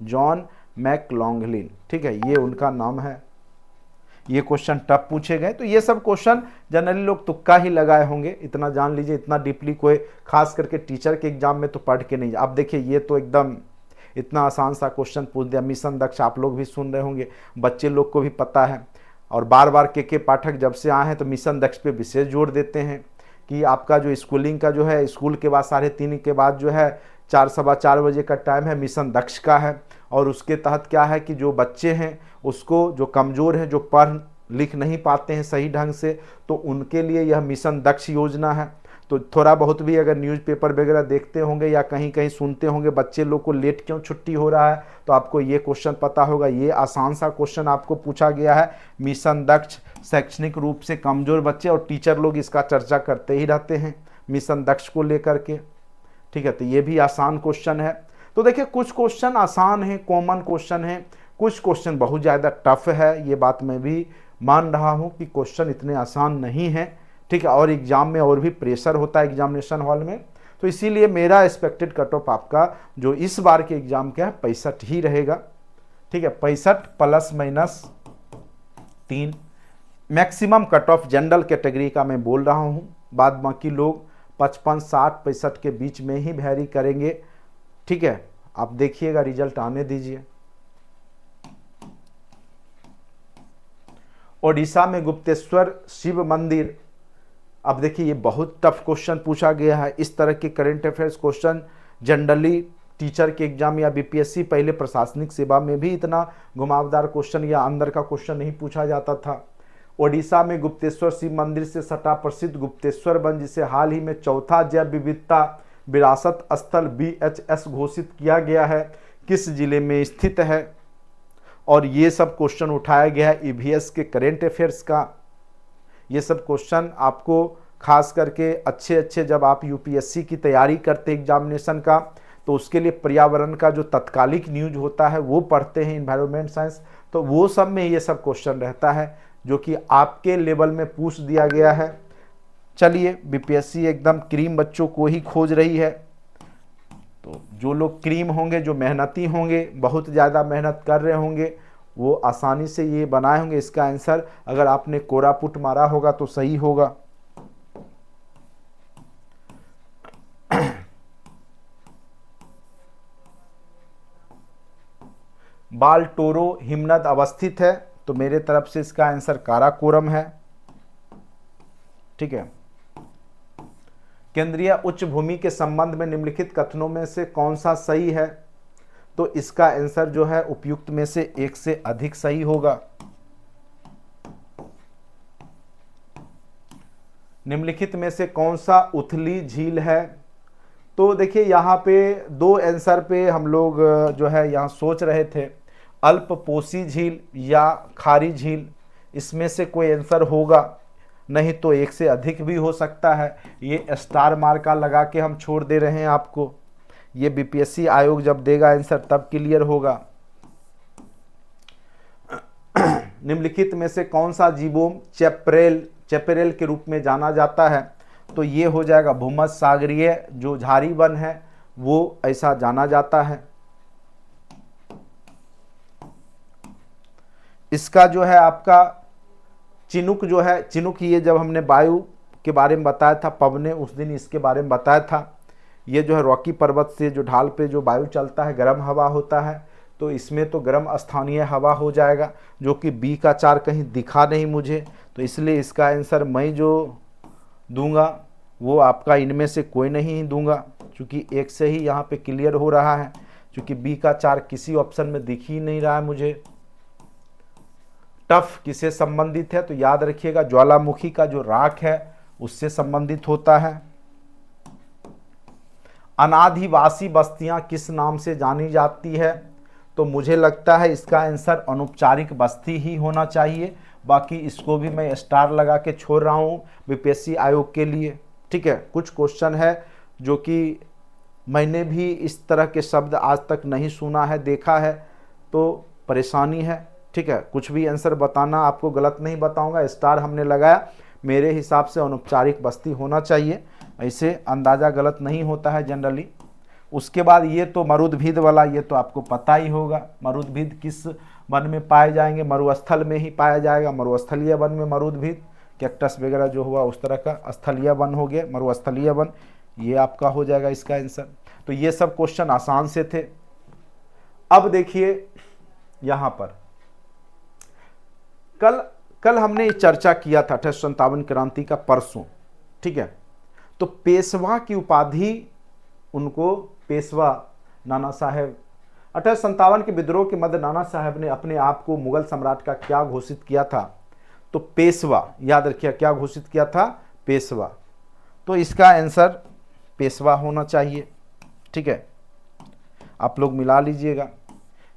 जॉन मैकलॉन्गलिन। ठीक है, ये उनका नाम है। ये क्वेश्चन टफ पूछे गए, तो ये सब क्वेश्चन जनरली लोग तुक्का ही लगाए होंगे, इतना जान लीजिए। इतना डीपली कोई खास करके टीचर के एग्जाम में तो पढ़ के नहीं। अब देखिए ये तो एकदम इतना आसान सा क्वेश्चन पूछ दिया। मिशन दक्ष आप लोग भी सुन रहे होंगे, बच्चे लोग को भी पता है, और बार बार के पाठक जब से आए हैं तो मिशन दक्ष पे विशेष जोर देते हैं कि आपका जो स्कूलिंग का जो है, स्कूल के बाद 3:30 के बाद जो है 4 सवा 4 बजे का टाइम है, मिशन दक्ष का है। और उसके तहत क्या है कि जो बच्चे हैं उसको, जो कमज़ोर हैं, जो पढ़ लिख नहीं पाते हैं सही ढंग से, तो उनके लिए यह मिशन दक्ष योजना है। तो थोड़ा बहुत भी अगर न्यूज़पेपर वगैरह देखते होंगे या कहीं कहीं सुनते होंगे बच्चे लोग को लेट क्यों छुट्टी हो रहा है, तो आपको ये क्वेश्चन पता होगा। ये आसान सा क्वेश्चन आपको पूछा गया है। मिशन दक्ष शैक्षणिक रूप से कमज़ोर बच्चे, और टीचर लोग इसका चर्चा करते ही रहते हैं मिशन दक्ष को लेकर के। ठीक है, तो ये भी आसान क्वेश्चन है। तो देखिए कुछ क्वेश्चन आसान है, कॉमन क्वेश्चन है, कुछ क्वेश्चन बहुत ज़्यादा टफ है। ये बात मैं भी मान रहा हूँ कि क्वेश्चन इतने आसान नहीं हैं। ठीक है, और एग्जाम में और भी प्रेशर होता है एग्जामिनेशन हॉल में, तो इसीलिए मेरा एक्सपेक्टेड कट ऑफ आपका जो इस बार के एग्जाम का है 65 ही रहेगा। ठीक है, 65 ±3 maximum cut off general category का मैं बोल रहा हूँ। बाद बाकी लोग 55, 60, 65 के बीच में ही वैरी करेंगे। ठीक है, आप देखिएगा, रिजल्ट आने दीजिए। ओडिशा में गुप्तेश्वर शिव मंदिर, अब देखिए ये बहुत टफ क्वेश्चन पूछा गया है। इस तरह के current affairs question generally teacher के एग्जाम या बीपीएससी, पहले प्रशासनिक सेवा में भी इतना घुमावदार क्वेश्चन या अंदर का क्वेश्चन नहीं पूछा जाता था। ओडिशा में गुप्तेश्वर शिव मंदिर से सटा प्रसिद्ध गुप्तेश्वर वन, जिसे हाल ही में चौथा जैव विविधता विरासत स्थल BHS घोषित किया गया है, किस जिले में स्थित है? और ये सब क्वेश्चन उठाया गया है EVS के करेंट अफेयर्स का। ये सब क्वेश्चन आपको खास करके अच्छे जब आप यूपीएससी की तैयारी करते एग्जामिनेशन का, तो उसके लिए पर्यावरण का जो तत्कालिक न्यूज होता है वो पढ़ते हैं, इन्वायरमेंट साइंस, तो वो सब में ये सब क्वेश्चन रहता है जो कि आपके लेवल में पूछ दिया गया है। चलिए, बीपीएससी एकदम क्रीम बच्चों को ही खोज रही है, तो जो लोग क्रीम होंगे, जो मेहनती होंगे, बहुत ज़्यादा मेहनत कर रहे होंगे, वो आसानी से ये बनाए होंगे। इसका आंसर अगर आपने कोरापुट मारा होगा तो सही होगा। बालटोरो हिमनद अवस्थित है, तो मेरे तरफ से इसका आंसर काराकोरम है। ठीक है, केंद्रीय उच्च भूमि के संबंध में निम्नलिखित कथनों में से कौन सा सही है? तो इसका आंसर जो है उपयुक्त में से एक से अधिक सही होगा। निम्नलिखित में से कौन सा उथली झील है? तो देखिए यहाँ पे दो आंसर पे हम लोग जो है यहाँ सोच रहे थे, अल्पपोषी झील या खारी झील, इसमें से कोई आंसर होगा, नहीं तो एक से अधिक भी हो सकता है। ये स्टार मार्का लगा के हम छोड़ दे रहे हैं आपको, ये बीपीएससी आयोग जब देगा आंसर तब क्लियर होगा। निम्नलिखित में से कौन सा जीवोम चेपरेल के रूप में जाना जाता है? तो ये हो जाएगा भूमध्य सागरीय जो झाड़ी वन है वो ऐसा जाना जाता है। इसका जो है आपका चिनुक जो है, चिनुक ये जब हमने वायु के बारे में बताया था, पब ने उस दिन इसके बारे में बताया था। ये जो है रॉकी पर्वत से जो ढाल पे जो वायु चलता है, गर्म हवा होता है, तो इसमें तो गर्म स्थानीय हवा हो जाएगा, जो कि बी का 4 कहीं दिखा नहीं मुझे, तो इसलिए इसका आंसर मैं जो दूंगा वो आपका इनमें से कोई नहीं दूंगा, क्योंकि एक से ही यहाँ पे क्लियर हो रहा है, क्योंकि बी का 4 किसी ऑप्शन में दिख ही नहीं रहा है मुझे। टफ किससे संबंधित है? तो याद रखिएगा ज्वालामुखी का जो राख है उससे संबंधित होता है। अनादिवासी बस्तियां किस नाम से जानी जाती है? तो मुझे लगता है इसका आंसर अनौपचारिक बस्ती ही होना चाहिए। बाकी इसको भी मैं स्टार लगा के छोड़ रहा हूँ बीपीएससी आयोग के लिए। ठीक है, कुछ क्वेश्चन है जो कि मैंने भी इस तरह के शब्द आज तक नहीं सुना है, देखा है, तो परेशानी है। ठीक है, कुछ भी आंसर बताना आपको गलत नहीं बताऊंगा, स्टार हमने लगाया, मेरे हिसाब से अनौपचारिक बस्ती होना चाहिए, ऐसे अंदाज़ा गलत नहीं होता है जनरली। उसके बाद ये तो मरुदभिद वाला, ये तो आपको पता ही होगा, मरुदभिद किस वन में पाए जाएंगे, मरुस्थल में ही पाया जाएगा, मरुस्थलीय वन में मरुदभिद, कैक्टस वगैरह जो हुआ उस तरह का स्थलीय वन हो गया, मरुस्थलीय वन, ये आपका हो जाएगा इसका आंसर। तो ये सब क्वेश्चन आसान से थे। अब देखिए यहां पर कल हमने चर्चा किया था 1857 क्रांति का परसों। ठीक है, तो पेशवा की उपाधि उनको पेशवा नाना साहेब 1857 के विद्रोह के मध्य नाना साहेब ने अपने आप को मुगल सम्राट का क्या घोषित किया था, तो पेशवा, याद रखिए क्या घोषित किया था, पेशवा। तो इसका आंसर पेशवा होना चाहिए। ठीक है, आप लोग मिला लीजिएगा।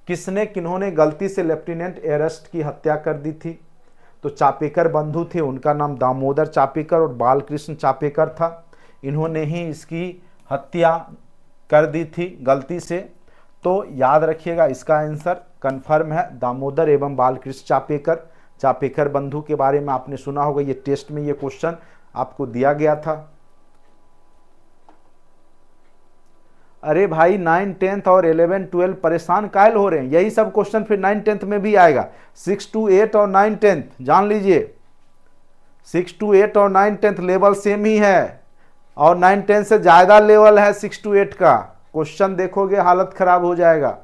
किसने किन्होंने गलती से लेफ्टिनेंट एरस्ट की हत्या कर दी थी, तो चापेकर बंधु थे, उनका नाम दामोदर चापेकर और बालकृष्ण चापेकर था, इन्होंने ही इसकी हत्या कर दी थी गलती से। तो याद रखिएगा इसका आंसर कंफर्म है दामोदर एवं बालकृष्ण चापेकर। चापेकर बंधु के बारे में आपने सुना होगा, ये टेस्ट में ये क्वेश्चन आपको दिया गया था। अरे भाई 9, 10th और 11, 12 परेशान कायल हो रहे हैं, यही सब क्वेश्चन फिर 9, 10th में भी आएगा। 6 to 8 और 9, 10th जान लीजिए, 6 to 8 और 9, 10th लेवल सेम ही है, और 9, 10 से ज़्यादा लेवल है 6 to 8 का। क्वेश्चन देखोगे हालत ख़राब हो जाएगा।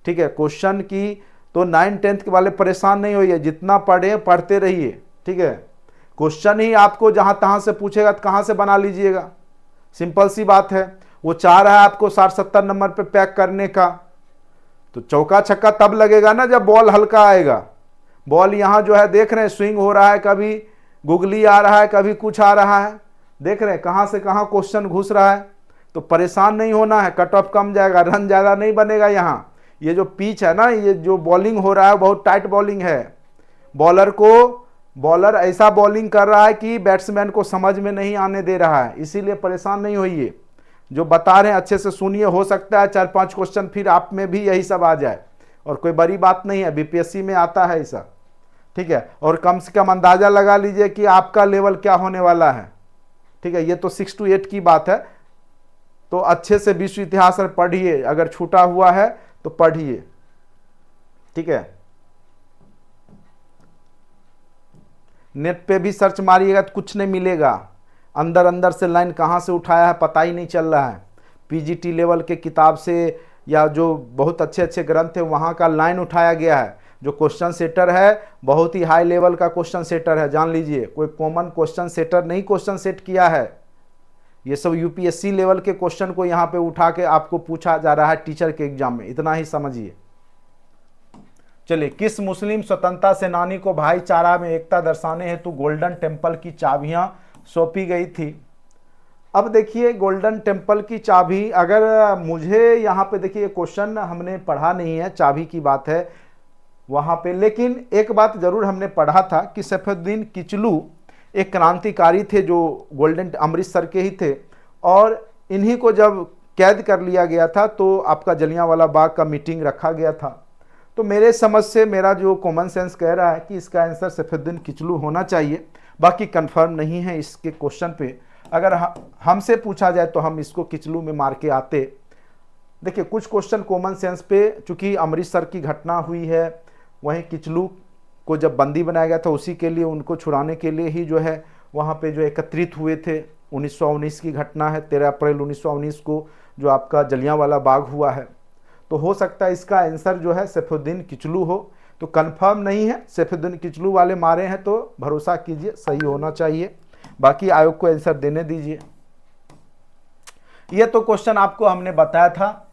ठीक है, क्वेश्चन की तो 9, 10th के वाले परेशान नहीं होइए, जितना पढ़े पढ़ते रहिए। ठीक है, क्वेश्चन ही आपको जहाँ तहाँ से पूछेगा तो कहाँ से बना लीजिएगा, सिंपल सी बात है। वो चाह रहा है आपको 60-70 नंबर पे पैक करने का, तो चौका छक्का तब लगेगा ना जब बॉल हल्का आएगा। बॉल यहाँ जो है देख रहे हैं स्विंग हो रहा है, कभी गुगली आ रहा है, कभी कुछ आ रहा है, देख रहे हैं कहाँ से कहाँ क्वेश्चन घुस रहा है। तो परेशान नहीं होना है, कट ऑफ कम जाएगा, रन ज़्यादा नहीं बनेगा यहाँ। ये जो पिच है ना, ये जो बॉलिंग हो रहा है बहुत टाइट बॉलिंग है। बॉलर ऐसा बॉलिंग कर रहा है कि बैट्समैन को समझ में नहीं आने दे रहा है, इसीलिए परेशान नहीं होइए। जो बता रहे हैं अच्छे से सुनिए, हो सकता है 4-5 क्वेश्चन फिर आप में भी यही सब आ जाए, और कोई बड़ी बात नहीं है, बीपीएससी में आता है ऐसा। ठीक है, और कम से कम अंदाज़ा लगा लीजिए कि आपका लेवल क्या होने वाला है। ठीक है, ये तो 6 to 8 की बात है, तो अच्छे से विश्व इतिहास पढ़िए, अगर छूटा हुआ है तो पढ़िए। ठीक है, नेट पे भी सर्च मारिएगा तो कुछ नहीं मिलेगा, अंदर से लाइन कहाँ से उठाया है पता ही नहीं चल रहा है। पीजीटी लेवल के किताब से या जो बहुत अच्छे ग्रंथ है वहाँ का लाइन उठाया गया है। जो क्वेश्चन सेटर है बहुत ही हाई लेवल का क्वेश्चन सेटर है, जान लीजिए, कोई कॉमन क्वेश्चन सेटर नहीं क्वेश्चन सेट किया है। ये सब यूपीएससी लेवल के क्वेश्चन को यहाँ पे उठा के आपको पूछा जा रहा है टीचर के एग्जाम में, इतना ही समझिए। चलिए, किस मुस्लिम स्वतंत्रता सेनानी को भाईचारा में एकता दर्शाने हेतु गोल्डन टेम्पल की चाबियां सौंपी गई थी? अब देखिए, गोल्डन टेम्पल की चाबी, अगर मुझे यहाँ पे देखिए क्वेश्चन हमने पढ़ा नहीं है, चाबी की बात है वहाँ पे, लेकिन एक बात जरूर हमने पढ़ा था कि सैफुद्दीन किचलू एक क्रांतिकारी थे जो गोल्डन अमृतसर के ही थे, और इन्हीं को जब कैद कर लिया गया था तो आपका जलियांवाला बाग का मीटिंग रखा गया था। तो मेरे समझ से, मेरा जो कॉमन सेंस कह रहा है कि इसका आंसर सैफुद्दीन किचलू होना चाहिए, बाकी कंफर्म नहीं है इसके क्वेश्चन पे। अगर हमसे पूछा जाए तो हम इसको किचलू में मार के आते। देखिए, कुछ क्वेश्चन कॉमन सेंस पे, चूंकि अमृतसर की घटना हुई है, वहीं किचलू को जब बंदी बनाया गया था उसी के लिए, उनको छुड़ाने के लिए ही जो है वहाँ पे जो एकत्रित हुए थे। 1919 की घटना है, 13 अप्रैल 1919 को जो आपका जलियांवाला बाग हुआ है। तो हो सकता है इसका आंसर जो है सैफुद्दीन किचलू हो, तो कंफर्म नहीं है, सैफुद्दीन किचलू वाले मारे हैं तो भरोसा कीजिए सही होना चाहिए, बाकी आयोग को आंसर देने दीजिए। ये तो क्वेश्चन आपको हमने बताया था।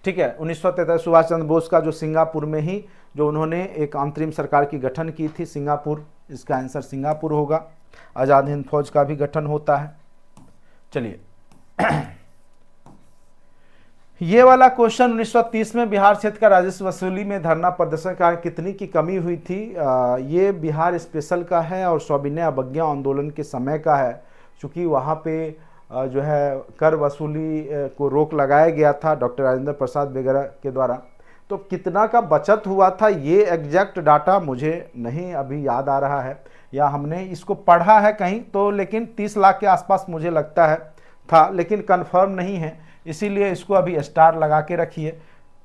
ठीक है, 1943 सुभाष चंद्र बोस का जो सिंगापुर में ही जो उन्होंने एक अंतरिम सरकार की गठन की थी, सिंगापुर, इसका आंसर सिंगापुर होगा। आज़ाद हिंद फौज का भी गठन होता है। चलिए, ये वाला क्वेश्चन 1930 में बिहार क्षेत्र का राजस्व वसूली में धरना प्रदर्शन का कितनी की कमी हुई थी। ये बिहार स्पेशल का है और सविनय अवज्ञा आंदोलन के समय का है, क्योंकि वहाँ पे जो है कर वसूली को रोक लगाया गया था डॉक्टर राजेंद्र प्रसाद वगैरह के द्वारा। तो कितना का बचत हुआ था ये एग्जैक्ट डाटा मुझे नहीं अभी याद आ रहा है, या हमने इसको पढ़ा है कहीं तो, लेकिन 30 लाख के आसपास मुझे लगता है था, लेकिन कंफर्म नहीं है, इसीलिए इसको अभी स्टार लगा के रखिए।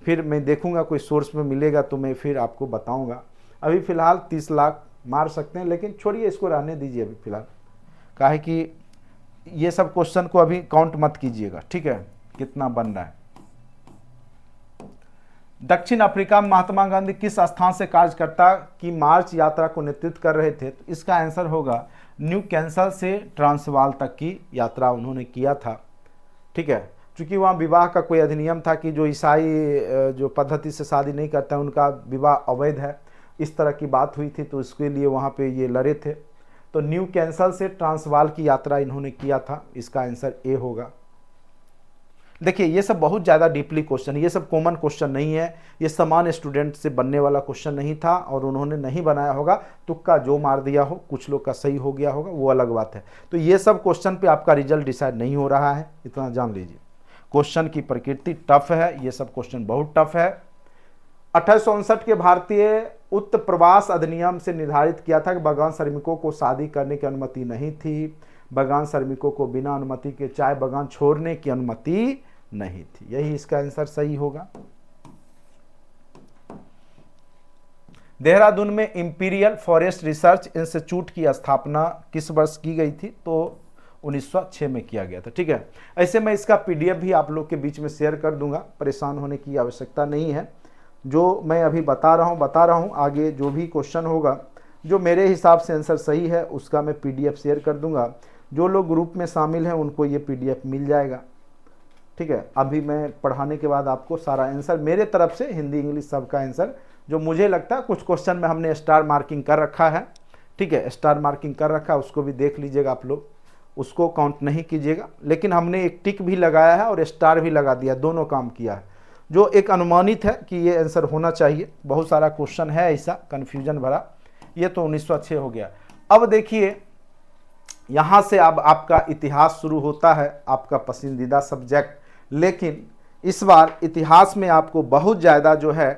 फिर मैं देखूंगा कोई सोर्स में मिलेगा तो मैं फिर आपको बताऊंगा। अभी फ़िलहाल 30 लाख मार सकते हैं, लेकिन छोड़िए इसको रहने दीजिए अभी फ़िलहाल, काहे कि ये सब क्वेश्चन को अभी काउंट मत कीजिएगा, ठीक है, कितना बन रहा है। दक्षिण अफ्रीका में महात्मा गांधी किस स्थान से कार्यकर्ता की मार्च यात्रा को नेतृत्व कर रहे थे? तो इसका आंसर होगा न्यू कैंसल से ट्रांसवाल तक की यात्रा उन्होंने किया था, ठीक है। क्योंकि वहाँ विवाह का कोई अधिनियम था कि जो ईसाई जो पद्धति से शादी नहीं करते हैं उनका विवाह अवैध है, इस तरह की बात हुई थी, तो इसके लिए वहाँ पे ये लड़े थे। तो न्यू कैंसल से ट्रांसवाल की यात्रा इन्होंने किया था, इसका आंसर ए होगा। देखिए ये सब बहुत ज़्यादा डीपली क्वेश्चन, ये सब कॉमन क्वेश्चन नहीं है, ये सामान्य स्टूडेंट से बनने वाला क्वेश्चन नहीं था और उन्होंने नहीं बनाया होगा, तुक्का जो मार दिया हो, कुछ लोग का सही हो गया होगा, वो अलग बात है। तो ये सब क्वेश्चन पे आपका रिजल्ट डिसाइड नहीं हो रहा है, इतना जान लीजिए। क्वेश्चन की प्रकृति टफ है, ये सब क्वेश्चन बहुत टफ है। 1859 के भारतीय उत्प्रवास अधिनियम से निर्धारित किया था कि बागान श्रमिकों को शादी करने की अनुमति नहीं थी, बागान श्रमिकों को बिना अनुमति के चाय बागान छोड़ने की अनुमति नहीं थी, यही इसका आंसर सही होगा। देहरादून में इंपीरियल फॉरेस्ट रिसर्च इंस्टीट्यूट की स्थापना किस वर्ष की गई थी? तो 1906 में किया गया था, ठीक है। ऐसे मैं इसका पीडीएफ भी आप लोग के बीच में शेयर कर दूंगा, परेशान होने की आवश्यकता नहीं है। जो मैं अभी बता रहा हूँ, आगे जो भी क्वेश्चन होगा जो मेरे हिसाब से आंसर सही है उसका मैं पीडीएफ शेयर कर दूंगा। जो लोग ग्रुप में शामिल हैं उनको ये पीडीएफ मिल जाएगा, ठीक है। अभी मैं पढ़ाने के बाद आपको सारा आंसर मेरे तरफ से हिंदी इंग्लिश सबका आंसर जो मुझे लगता है, कुछ क्वेश्चन में हमने स्टार मार्किंग कर रखा है, ठीक है, स्टार मार्किंग कर रखा है, उसको भी देख लीजिएगा आप लोग, उसको काउंट नहीं कीजिएगा, लेकिन हमने एक टिक भी लगाया है और स्टार भी लगा दिया, दोनों काम किया है, जो एक अनुमानित है कि ये आंसर होना चाहिए। बहुत सारा क्वेश्चन है ऐसा कन्फ्यूजन भरा, ये तो 1906 हो गया। अब देखिए यहाँ से अब आपका इतिहास शुरू होता है, आपका पसंदीदा सब्जेक्ट, लेकिन इस बार इतिहास में आपको बहुत ज़्यादा जो है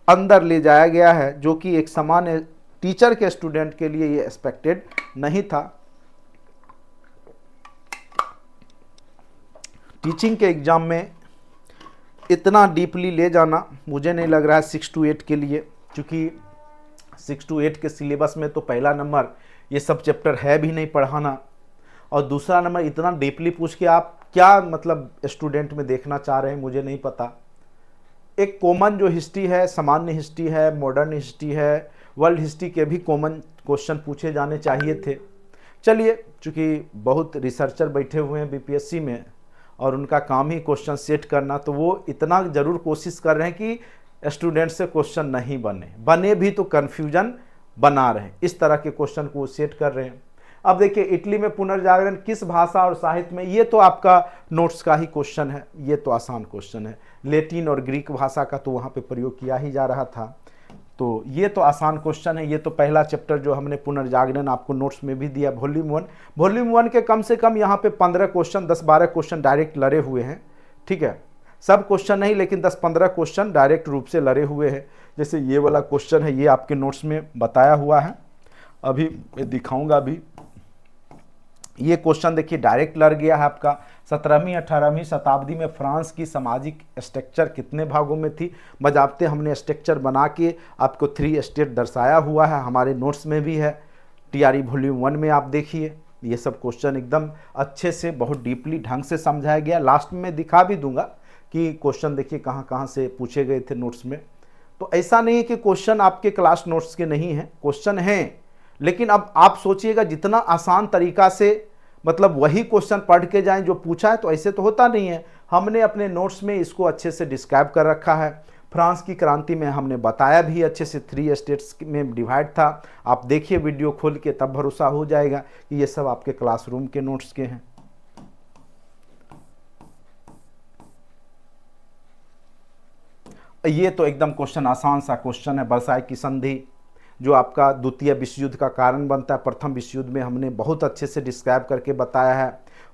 अंदर ले जाया गया है, जो कि एक सामान्य टीचर के स्टूडेंट के लिए ये एक्सपेक्टेड नहीं था। टीचिंग के एग्ज़ाम में इतना डीपली ले जाना मुझे नहीं लग रहा है 6 to 8 के लिए, क्योंकि 6 to 8 के सिलेबस में तो पहला नंबर ये सब चैप्टर है भी नहीं पढ़ाना, और दूसरा नंबर इतना डीपली पूछ के आप क्या मतलब स्टूडेंट में देखना चाह रहे हैं मुझे नहीं पता। एक कॉमन जो हिस्ट्री है, सामान्य हिस्ट्री है, मॉडर्न हिस्ट्री है, वर्ल्ड हिस्ट्री के भी कॉमन क्वेश्चन पूछे जाने चाहिए थे। चलिए, चूँकि बहुत रिसर्चर बैठे हुए हैं बीपीएससी में और उनका काम ही क्वेश्चन सेट करना, तो वो इतना ज़रूर कोशिश कर रहे हैं कि स्टूडेंट से क्वेश्चन नहीं बने भी तो कन्फ्यूजन बना रहे हैं, इस तरह के क्वेश्चन को सेट कर रहे हैं। अब देखिए, इटली में पुनर्जागरण किस भाषा और साहित्य में, ये तो आपका नोट्स का ही क्वेश्चन है, ये तो आसान क्वेश्चन है। लैटिन और ग्रीक भाषा का तो वहाँ पे प्रयोग किया ही जा रहा था, तो ये तो आसान क्वेश्चन है। ये तो पहला चैप्टर जो हमने पुनर्जागरण आपको नोट्स में भी दिया, वॉल्यूम 1 के कम से कम यहाँ पे 15 क्वेश्चन, 10-12 क्वेश्चन डायरेक्ट लड़े हुए हैं, ठीक है। सब क्वेश्चन नहीं, लेकिन 10-15 क्वेश्चन डायरेक्ट रूप से लड़े हुए हैं। जैसे ये वाला क्वेश्चन है, ये आपके नोट्स में बताया हुआ है, अभी मैं दिखाऊंगा। अभी ये क्वेश्चन देखिए डायरेक्ट लड़ गया है आपका। 17वीं 18वीं शताब्दी में फ्रांस की सामाजिक स्ट्रक्चर कितने भागों में थी? बजाबते हमने स्ट्रक्चर बना के आपको 3 स्टेट दर्शाया हुआ है, हमारे नोट्स में भी है, टीआरई वॉल्यूम 1 में आप देखिए। ये सब क्वेश्चन एकदम अच्छे से बहुत डीपली ढंग से समझाया गया। लास्ट में मैं दिखा भी दूंगा कि क्वेश्चन देखिए कहाँ कहाँ से पूछे गए थे नोट्स में। तो ऐसा नहीं है कि क्वेश्चन आपके क्लास नोट्स के नहीं हैं, क्वेश्चन हैं, लेकिन अब आप सोचिएगा जितना आसान तरीका से मतलब वही क्वेश्चन पढ़ के जाएं जो पूछा है, तो ऐसे तो होता नहीं है। हमने अपने नोट्स में इसको अच्छे से डिस्क्राइब कर रखा है। फ्रांस की क्रांति में हमने बताया भी अच्छे से, 3 स्टेट्स में डिवाइड था। आप देखिए वीडियो खोल के, तब भरोसा हो जाएगा कि ये सब आपके क्लासरूम के नोट्स के हैं। ये तो एकदम क्वेश्चन आसान सा क्वेश्चन है। वर्साई की संधि जो आपका द्वितीय विश्व युद्ध का कारण बनता है, प्रथम विश्व युद्ध में हमने बहुत अच्छे से डिस्क्राइब करके बताया है।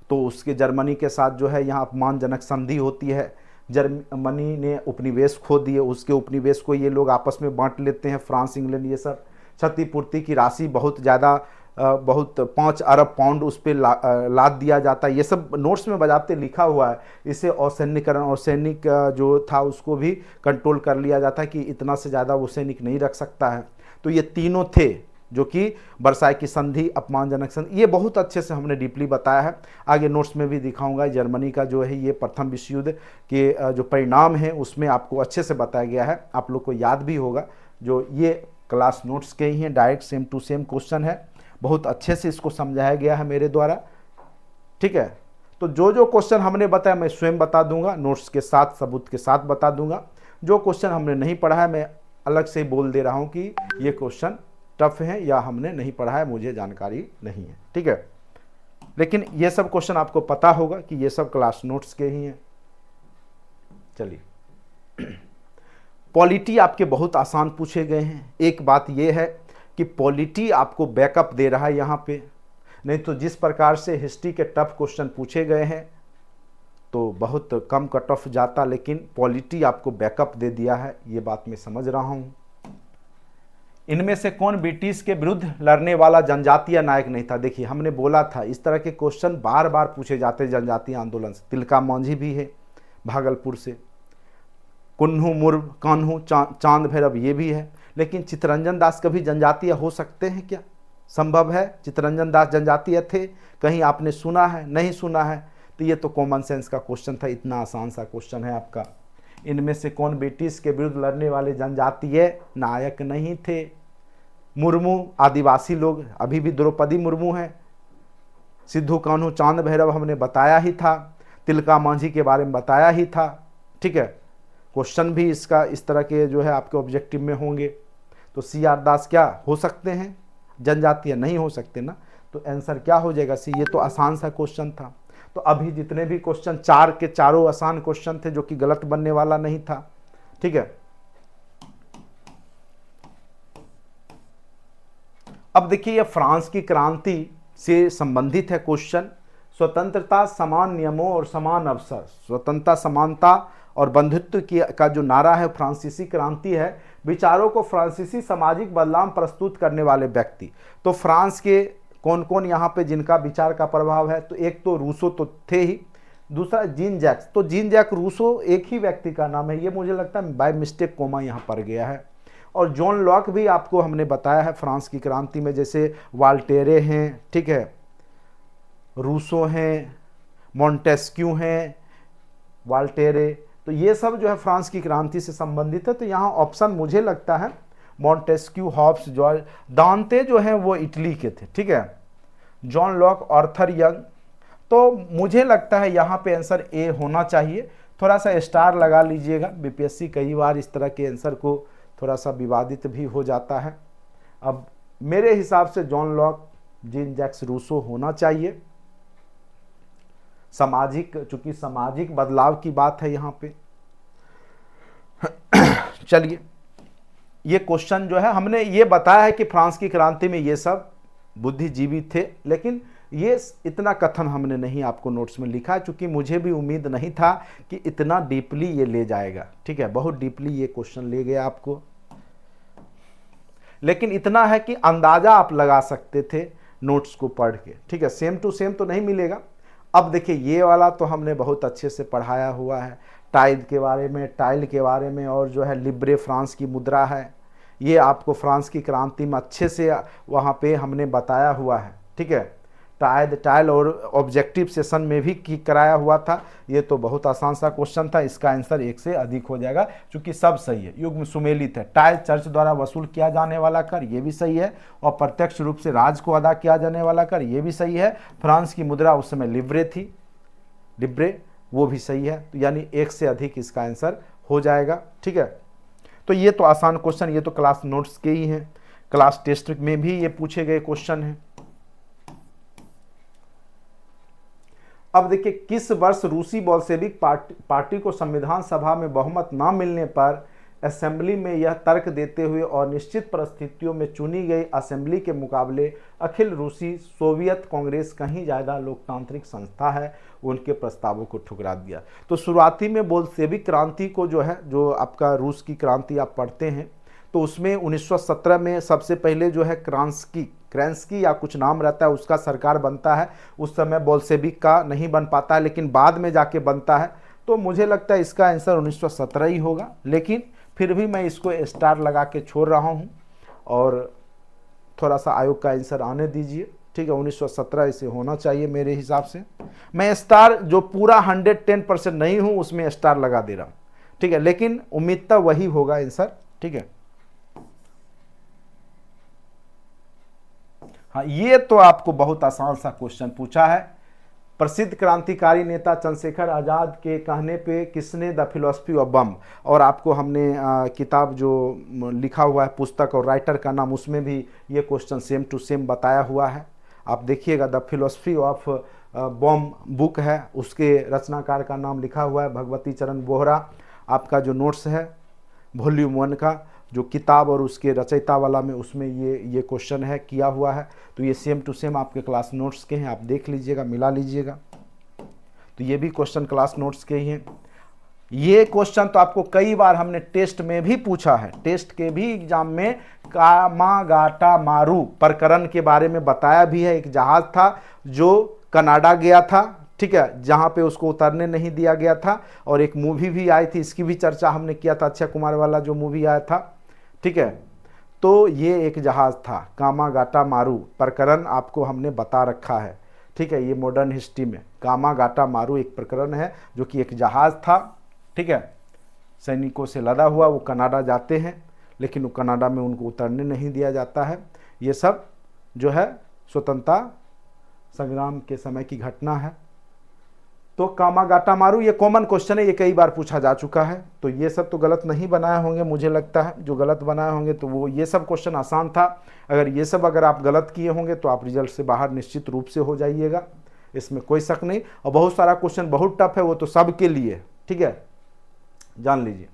तो उसके जर्मनी के साथ जो है यहाँ अपमानजनक संधि होती है। जर्मनी ने उपनिवेश खो दिए, उसके उपनिवेश को ये लोग आपस में बांट लेते हैं, फ्रांस इंग्लैंड ये सब। क्षतिपूर्ति की राशि बहुत ज़्यादा, बहुत 5 अरब पाउंड उस पर लाद दिया जाता है। ये सब नोट्स में बजाते लिखा हुआ है। इसे असैन्यकरण और सैनिक जो था उसको भी कंट्रोल कर लिया जाता है कि इतना से ज़्यादा वो सैनिक नहीं रख सकता है। तो ये तीनों थे जो कि वर्साई की संधि, अपमानजनक संधि, ये बहुत अच्छे से हमने डीपली बताया है। आगे नोट्स में भी दिखाऊंगा। जर्मनी का जो है ये प्रथम विश्व युद्ध के जो परिणाम है उसमें आपको अच्छे से बताया गया है, आप लोग को याद भी होगा। जो ये क्लास नोट्स के ही हैं, direct same to same question है, बहुत अच्छे से इसको समझाया गया है मेरे द्वारा, ठीक है। तो जो जो क्वेश्चन हमने बताया मैं स्वयं बता दूंगा, नोट्स के साथ सबूत के साथ बता दूंगा। जो क्वेश्चन हमने नहीं पढ़ा है मैं अलग से बोल दे रहा हूं कि ये क्वेश्चन टफ है या हमने नहीं पढ़ा है, मुझे जानकारी नहीं है, ठीक है। लेकिन ये सब क्वेश्चन आपको पता होगा कि ये सब क्लास नोट्स के ही हैं। चलिए, पॉलिटी आपके बहुत आसान पूछे गए हैं। एक बात ये है कि पॉलिटी आपको बैकअप दे रहा है यहाँ पे, नहीं तो जिस प्रकार से हिस्ट्री के टफ क्वेश्चन पूछे गए हैं तो बहुत कम कट ऑफ जाता, लेकिन पॉलिटी आपको बैकअप दे दिया है, ये बात मैं समझ रहा हूँ। इनमें से कौन ब्रिटिश के विरुद्ध लड़ने वाला जनजातीय नायक नहीं था? देखिए हमने बोला था इस तरह के क्वेश्चन बार बार पूछे जाते जनजातीय आंदोलन से। तिलका मांझी भी है भागलपुर से, कुन्हू मुर्म, कान्हू, चांद भैरव ये भी है। लेकिन चित्तरंजन दास कभी जनजातीय हो सकते हैं क्या? संभव है? चित्तरंजन दास जनजातीय थे? कहीं आपने सुना है? नहीं सुना है। तो ये तो कॉमन सेंस का क्वेश्चन था, इतना आसान सा क्वेश्चन है आपका। इनमें से कौन ब्रिटिश के विरुद्ध लड़ने वाले जनजातीय नायक नहीं थे? मुर्मू, आदिवासी लोग, अभी भी द्रौपदी मुर्मू हैं। सिद्धू कान्हू, चांद भैरव हमने बताया ही था, तिलका मांझी के बारे में बताया ही था, ठीक है। क्वेश्चन भी इसका इस तरह के जो है आपके ऑब्जेक्टिव में होंगे। तो CR दास क्या हो सकते हैं? जनजातीय नहीं हो सकते ना। तो आंसर क्या हो जाएगा? सी। ये तो आसान सा क्वेश्चन था। तो अभी जितने भी क्वेश्चन 4 के चारों आसान क्वेश्चन थे जो कि गलत बनने वाला नहीं था, ठीक है। अब देखिए ये फ्रांस की क्रांति से संबंधित है क्वेश्चन। स्वतंत्रता, समान नियमों और समान अवसर। स्वतंत्रता, समानता और बंधुत्व की का जो नारा है फ्रांसीसी क्रांति है। विचारों को फ्रांसीसी सामाजिक बदलाव प्रस्तुत करने वाले व्यक्ति। तो फ्रांस के कौन कौन यहाँ पे जिनका विचार का प्रभाव है? तो एक तो रूसो तो थे ही, दूसरा जीन जैक्स। तो जीन जैक रूसो एक ही व्यक्ति का नाम है, ये मुझे लगता है बाय मिस्टेक कोमा यहाँ पर गया है। और जॉन लॉक भी आपको हमने बताया है फ्रांस की क्रांति में, जैसे वाल्टेरे हैं, ठीक है, रूसो हैं, मॉन्टेस्क्यू हैं, वाल्टेरे। तो ये सब जो है फ्रांस की क्रांति से संबंधित है। तो यहाँ ऑप्शन मुझे लगता है मॉन्टेस्क्यू, हॉब्स, जॉर्ज। दांते जो हैं वो इटली के थे, ठीक है। John Locke, Arthur young. तो मुझे लगता है यहाँ पे आंसर ए होना चाहिए। थोड़ा सा स्टार लगा लीजिएगा, बीपीएससी कई बार इस तरह के आंसर को थोड़ा सा विवादित भी हो जाता है। अब मेरे हिसाब से John Locke, Jean Jacques Rousseau होना चाहिए। सामाजिक, चूंकि सामाजिक बदलाव की बात है यहाँ पे। चलिए, ये क्वेश्चन जो है हमने ये बताया है कि फ्रांस की क्रांति में ये सब बुद्धिजीवी थे, लेकिन ये इतना कथन हमने नहीं आपको नोट्स में लिखा, चूंकि मुझे भी उम्मीद नहीं था कि इतना डीपली ये ले जाएगा, ठीक है। बहुत डीपली ये क्वेश्चन ले गया आपको, लेकिन इतना है कि अंदाजा आप लगा सकते थे नोट्स को पढ़ के, ठीक है। सेम टू सेम तो नहीं मिलेगा। अब देखिए ये वाला तो हमने बहुत अच्छे से पढ़ाया हुआ है, टाइद के बारे में, टाइल के बारे में, और जो है लिब्रे फ्रांस की मुद्रा है, ये आपको फ्रांस की क्रांति में अच्छे से वहाँ पे हमने बताया हुआ है, ठीक है। टाइद, टाइल और ऑब्जेक्टिव सेशन में भी कराया हुआ था। ये तो बहुत आसान सा क्वेश्चन था, इसका आंसर 1 से अधिक हो जाएगा क्योंकि सब सही है। युग्म सुमेलित है। टाइल चर्च द्वारा वसूल किया जाने वाला कर, ये भी सही है। और प्रत्यक्ष रूप से राज को अदा किया जाने वाला कर, ये भी सही है। फ्रांस की मुद्रा उस समय लिब्रे थी, लिब्रे, वो भी सही है। तो यानी 1 से अधिक इसका आंसर हो जाएगा, ठीक है। तो ये तो आसान क्वेश्चन, ये तो क्लास नोट्स के ही हैं, क्लास टेस्ट में भी ये पूछे गए क्वेश्चन हैं। अब देखिए, किस वर्ष रूसी बोल्शेविक पार्टी को संविधान सभा में बहुमत न मिलने पर असेंबली में यह तर्क देते हुए और निश्चित परिस्थितियों में चुनी गई असेंबली के मुकाबले अखिल रूसी सोवियत कांग्रेस कहीं ज़्यादा लोकतांत्रिक संस्था है, उनके प्रस्तावों को ठुकरा दिया। तो शुरुआती में बोल्शेविक क्रांति को जो है, जो आपका रूस की क्रांति आप पढ़ते हैं तो उसमें 1917 में सबसे पहले जो है क्रांस्की या कुछ नाम रहता है, उसका सरकार बनता है। उस समय बोल्शेविक का नहीं बन पाता है, लेकिन बाद में जाके बनता है। तो मुझे लगता है इसका आंसर 1917 ही होगा, लेकिन फिर भी मैं इसको स्टार लगा के छोड़ रहा हूँ और थोड़ा सा आयोग का आंसर आने दीजिए। ठीक है, 1917 इसे होना चाहिए मेरे हिसाब से। मैं स्टार जो पूरा 110% नहीं हूँ उसमें स्टार लगा दे रहा हूँ। ठीक है, लेकिन उम्मीदता वही होगा आंसर। ठीक है, हाँ, ये तो आपको बहुत आसान सा क्वेश्चन पूछा है। प्रसिद्ध क्रांतिकारी नेता चंद्रशेखर आज़ाद के कहने पे किसने द फिलॉसफी ऑफ बम, और आपको हमने किताब जो लिखा हुआ है पुस्तक और राइटर का नाम, उसमें भी ये क्वेश्चन सेम टू सेम बताया हुआ है। आप देखिएगा, the philosophy of bomb book है, उसके रचनाकार का नाम लिखा हुआ है भगवती चरण बोहरा। आपका जो नोट्स है वॉल्यूम 1 का जो किताब और उसके रचयिता वाला में, उसमें ये क्वेश्चन है किया हुआ है। तो ये सेम टू सेम आपके क्लास नोट्स के हैं, आप देख लीजिएगा, मिला लीजिएगा। तो ये भी क्वेश्चन क्लास नोट्स के ही हैं। ये क्वेश्चन तो आपको कई बार हमने टेस्ट में भी पूछा है, टेस्ट के भी एग्जाम में कामागाटा मारू प्रकरण के बारे में बताया भी है। एक जहाज था जो कनाडा गया था, ठीक है, जहाँ पे उसको उतरने नहीं दिया गया था, और एक मूवी भी आई थी, इसकी भी चर्चा हमने किया था, अक्षय कुमार वाला जो मूवी आया था। ठीक है, तो ये एक जहाज़ था, कामागाटा मारू प्रकरण आपको हमने बता रखा है। ठीक है, ये मॉडर्न हिस्ट्री में कामागाटा मारू एक प्रकरण है जो कि एक जहाज़ था। ठीक है, सैनिकों से लदा हुआ, वो कनाडा जाते हैं, लेकिन वो कनाडा में उनको उतरने नहीं दिया जाता है। ये सब जो है स्वतंत्रता संग्राम के समय की घटना है। तो कामागाटा मारू ये कॉमन क्वेश्चन है, ये कई बार पूछा जा चुका है। तो ये सब तो गलत नहीं बनाए होंगे, मुझे लगता है जो गलत बनाए होंगे तो वो ये सब क्वेश्चन आसान था। अगर आप गलत किए होंगे तो आप रिजल्ट से बाहर निश्चित रूप से हो जाइएगा, इसमें कोई शक नहीं। और बहुत सारा क्वेश्चन बहुत टफ है, वो तो सबके लिए। ठीक है, जान लीजिए,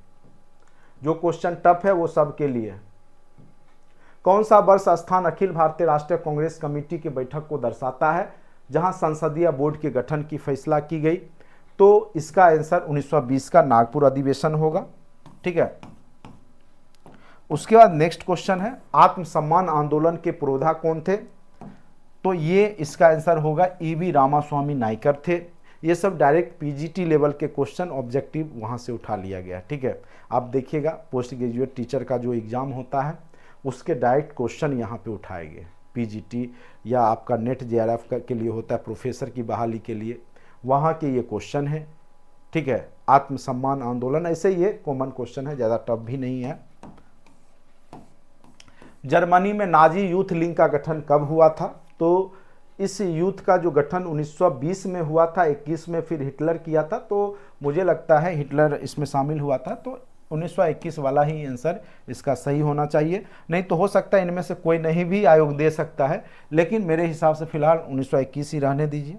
जो क्वेश्चन टफ है वो सबके लिए। कौन सा वर्ष स्थान अखिल भारतीय राष्ट्रीय कांग्रेस कमेटी की बैठक को दर्शाता है जहां संसदीय बोर्ड के गठन की फैसला की गई? तो इसका आंसर 1920 का नागपुर अधिवेशन होगा। ठीक है, उसके बाद नेक्स्ट क्वेश्चन है, आत्मसम्मान आंदोलन के पुरोधा कौन थे? तो ये इसका आंसर होगा ईवी रामास्वामी नायकर थे। ये सब डायरेक्ट पीजीटी लेवल के क्वेश्चन ऑब्जेक्टिव वहाँ से उठा लिया गया। ठीक है, आप देखिएगा पोस्ट ग्रेजुएट टीचर का जो एग्ज़ाम होता है उसके डायरेक्ट क्वेश्चन यहाँ पे उठाए गए। पीजीटी या आपका नेट जेआरएफ के लिए होता है प्रोफेसर की बहाली के लिए, वहाँ के ये क्वेश्चन है। ठीक है, आत्मसम्मान आंदोलन, ऐसे ये कॉमन क्वेश्चन है, ज़्यादा टफ भी नहीं है। जर्मनी में नाजी यूथ लीग का गठन कब हुआ था? तो इस यूथ का जो गठन 1920 में हुआ था, 21 में फिर हिटलर किया था। तो मुझे लगता है हिटलर इसमें शामिल हुआ था, तो 1921 वाला ही आंसर इसका सही होना चाहिए। नहीं तो हो सकता है इनमें से कोई नहीं भी आयोग दे सकता है, लेकिन मेरे हिसाब से फिलहाल 1921 ही रहने दीजिए।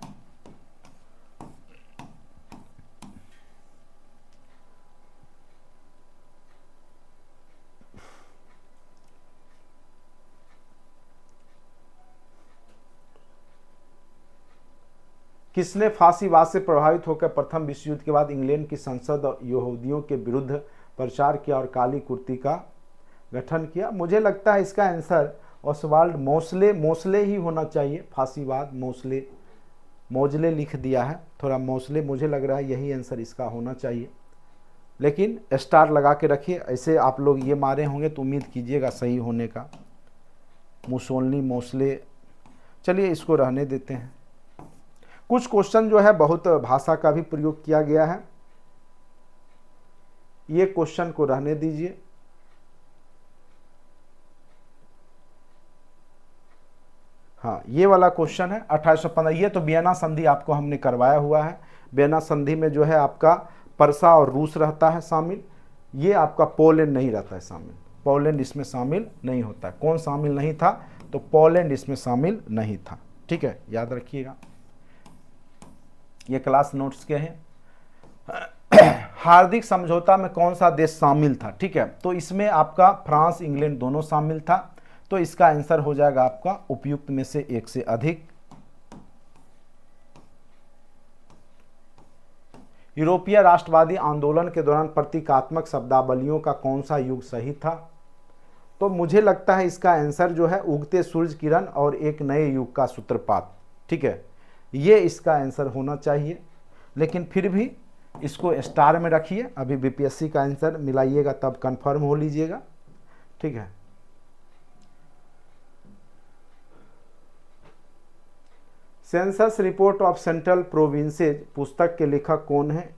किसने फांसीवाद से प्रभावित होकर प्रथम विश्व युद्ध के बाद इंग्लैंड की संसद यहूदियों के विरुद्ध प्रचार किया और काली कुर्ती का गठन किया? मुझे लगता है इसका आंसर ओसवाल्ड मोस्ले ही होना चाहिए। फांसीवाद मोजले लिख दिया है, थोड़ा मोस्ले, मुझे लग रहा है यही आंसर इसका होना चाहिए, लेकिन स्टार लगा के रखिए। ऐसे आप लोग ये मारे होंगे तो उम्मीद कीजिएगा सही होने का। मुसोलनी मोस्ले, चलिए इसको रहने देते हैं। कुछ क्वेश्चन जो है बहुत भाषा का भी प्रयोग किया गया है, ये क्वेश्चन को रहने दीजिए। हाँ, ये वाला क्वेश्चन है 1815, ये तो वियना संधि आपको हमने करवाया हुआ है। वियना संधि में जो है आपका परसा और रूस रहता है शामिल, ये आपका पोलैंड नहीं रहता है शामिल। पोलैंड इसमें शामिल नहीं होता है। कौन शामिल नहीं था? तो पोलैंड इसमें शामिल नहीं था। ठीक है, याद रखिएगा, ये क्लास नोट्स के हैं। हार्दिक समझौता में कौन सा देश शामिल था? ठीक है, तो इसमें आपका फ्रांस इंग्लैंड दोनों शामिल था, तो इसका आंसर हो जाएगा आपका उपयुक्त में से एक से अधिक। यूरोपीय राष्ट्रवादी आंदोलन के दौरान प्रतीकात्मक शब्दावलियों का कौन सा युग सही था? तो मुझे लगता है इसका आंसर जो है उगते सूरज किरण और एक नए युग का सूत्रपात। ठीक है, ये इसका आंसर होना चाहिए, लेकिन फिर भी इसको स्टार में रखिए, अभी बीपीएससी का आंसर मिलाइएगा तब कंफर्म हो लीजिएगा। ठीक है, census report of central provinces पुस्तक के लेखक कौन है?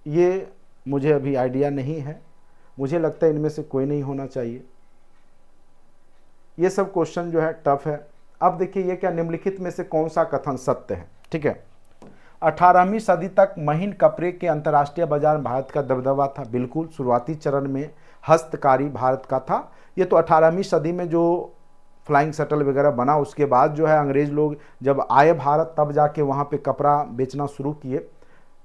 ये मुझे अभी आइडिया नहीं है, मुझे लगता है इनमें से कोई नहीं होना चाहिए। ये सब क्वेश्चन जो है टफ है। अब देखिए ये क्या, निम्नलिखित में से कौन सा कथन सत्य है? ठीक है, 18वीं सदी तक महीन कपड़े के अंतर्राष्ट्रीय बाजार में भारत का दबदबा था। बिल्कुल, शुरुआती चरण में हस्तकारी भारत का था। ये तो 18वीं सदी में जो फ्लाइंग शटल वगैरह बना, उसके बाद जो है अंग्रेज लोग जब आए भारत तब जाके वहाँ पे कपड़ा बेचना शुरू किए।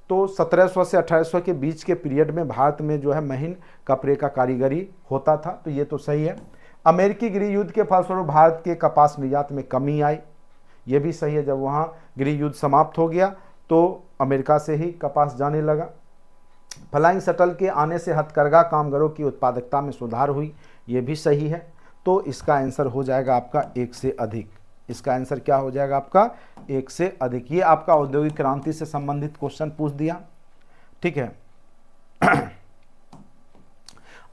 तो 1700 से 1800 के बीच के पीरियड में भारत में जो है महीन कपड़े का कारीगरी होता था, तो ये तो सही है। अमेरिकी गृह युद्ध के फलस्वरूप भारत के कपास निर्यात में कमी आई, ये भी सही है। जब वहाँ गृह युद्ध समाप्त हो गया तो अमेरिका से ही कपास जाने लगा। फ्लाइंग शटल के आने से हथकरघा कामगारों की उत्पादकता में सुधार हुई, ये भी सही है। तो इसका आंसर हो जाएगा आपका एक से अधिक। इसका आंसर क्या हो जाएगा आपका? एक से अधिक। ये आपका औद्योगिक क्रांति से संबंधित क्वेश्चन पूछ दिया। ठीक है,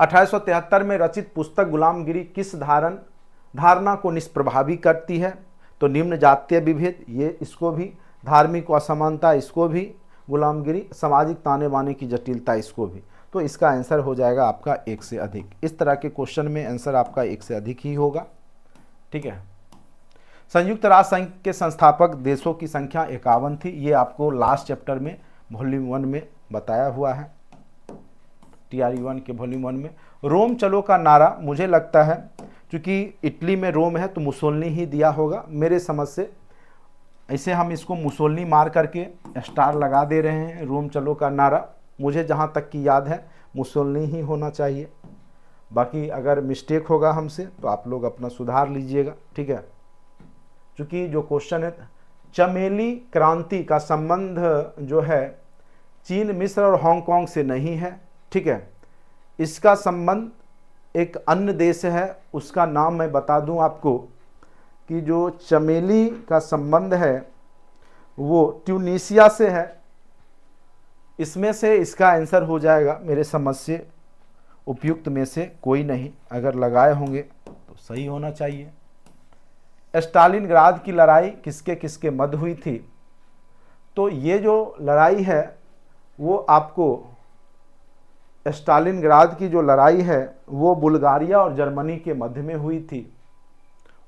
1873 में रचित पुस्तक गुलामगिरी किस धारणा को निष्प्रभावी करती है? तो निम्न जातीय विभेद, ये इसको भी, धार्मिक असमानता इसको भी, गुलामगिरी, सामाजिक ताने बाने की जटिलता इसको भी। तो इसका आंसर हो जाएगा आपका एक से अधिक। इस तरह के क्वेश्चन में आंसर आपका एक से अधिक ही होगा। ठीक है, संयुक्त राष्ट्र संघ के संस्थापक देशों की संख्या 51 थी। ये आपको लास्ट चैप्टर में वॉल्यूम 1 में बताया हुआ है, TRE 1 के वॉल्यूम 1 में। रोम चलो का नारा, मुझे लगता है क्योंकि इटली में रोम है तो मुसोलिनी ही दिया होगा मेरे समझ से। ऐसे हम इसको मुसोलिनी मार करके स्टार लगा दे रहे हैं। रोम चलो का नारा मुझे जहाँ तक की याद है मुसोलिनी ही होना चाहिए। बाकी अगर मिस्टेक होगा हमसे तो आप लोग अपना सुधार लीजिएगा। ठीक है, क्योंकि जो क्वेश्चन है, चमेली क्रांति का संबंध जो है चीन, मिस्र और हांगकांग से नहीं है। ठीक है, इसका संबंध एक अन्य देश है, उसका नाम मैं बता दूं आपको कि जो चमेली का संबंध है वो ट्यूनीशिया से है। इसमें से इसका आंसर हो जाएगा मेरे समझ से उपयुक्त में से कोई नहीं। अगर लगाए होंगे तो सही होना चाहिए। स्टालिनग्राद की लड़ाई किसके किसके मध्य हुई थी? तो ये जो लड़ाई है वो आपको, स्टालिनग्राद की जो लड़ाई है वो बुल्गारिया और जर्मनी के मध्य में हुई थी।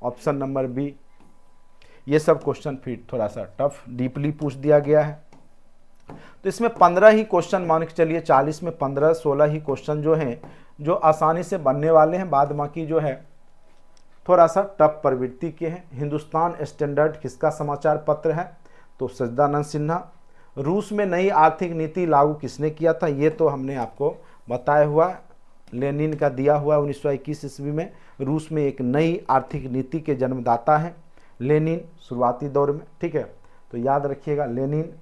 Option number B. ये सब क्वेश्चन फिर थोड़ा सा टफ डीपली पूछ दिया गया है। तो इसमें 15 ही क्वेश्चन मान के चलिए, 40 में 15-16 ही क्वेश्चन जो हैं जो आसानी से बनने वाले हैं। बाद बाकी जो है थोड़ा सा टफ प्रवृत्ति के हैं। हिंदुस्तान स्टैंडर्ड किसका समाचार पत्र है? तो सच्चिदानंद सिन्हा। रूस में नई आर्थिक नीति लागू किसने किया था? ये तो हमने आपको बताया हुआ, लेनिन का दिया हुआ 1921 ईस्वी में। रूस में एक नई आर्थिक नीति के जन्मदाता हैं लेनिन, शुरुआती दौर में। ठीक है, तो याद रखिएगा लेनिन।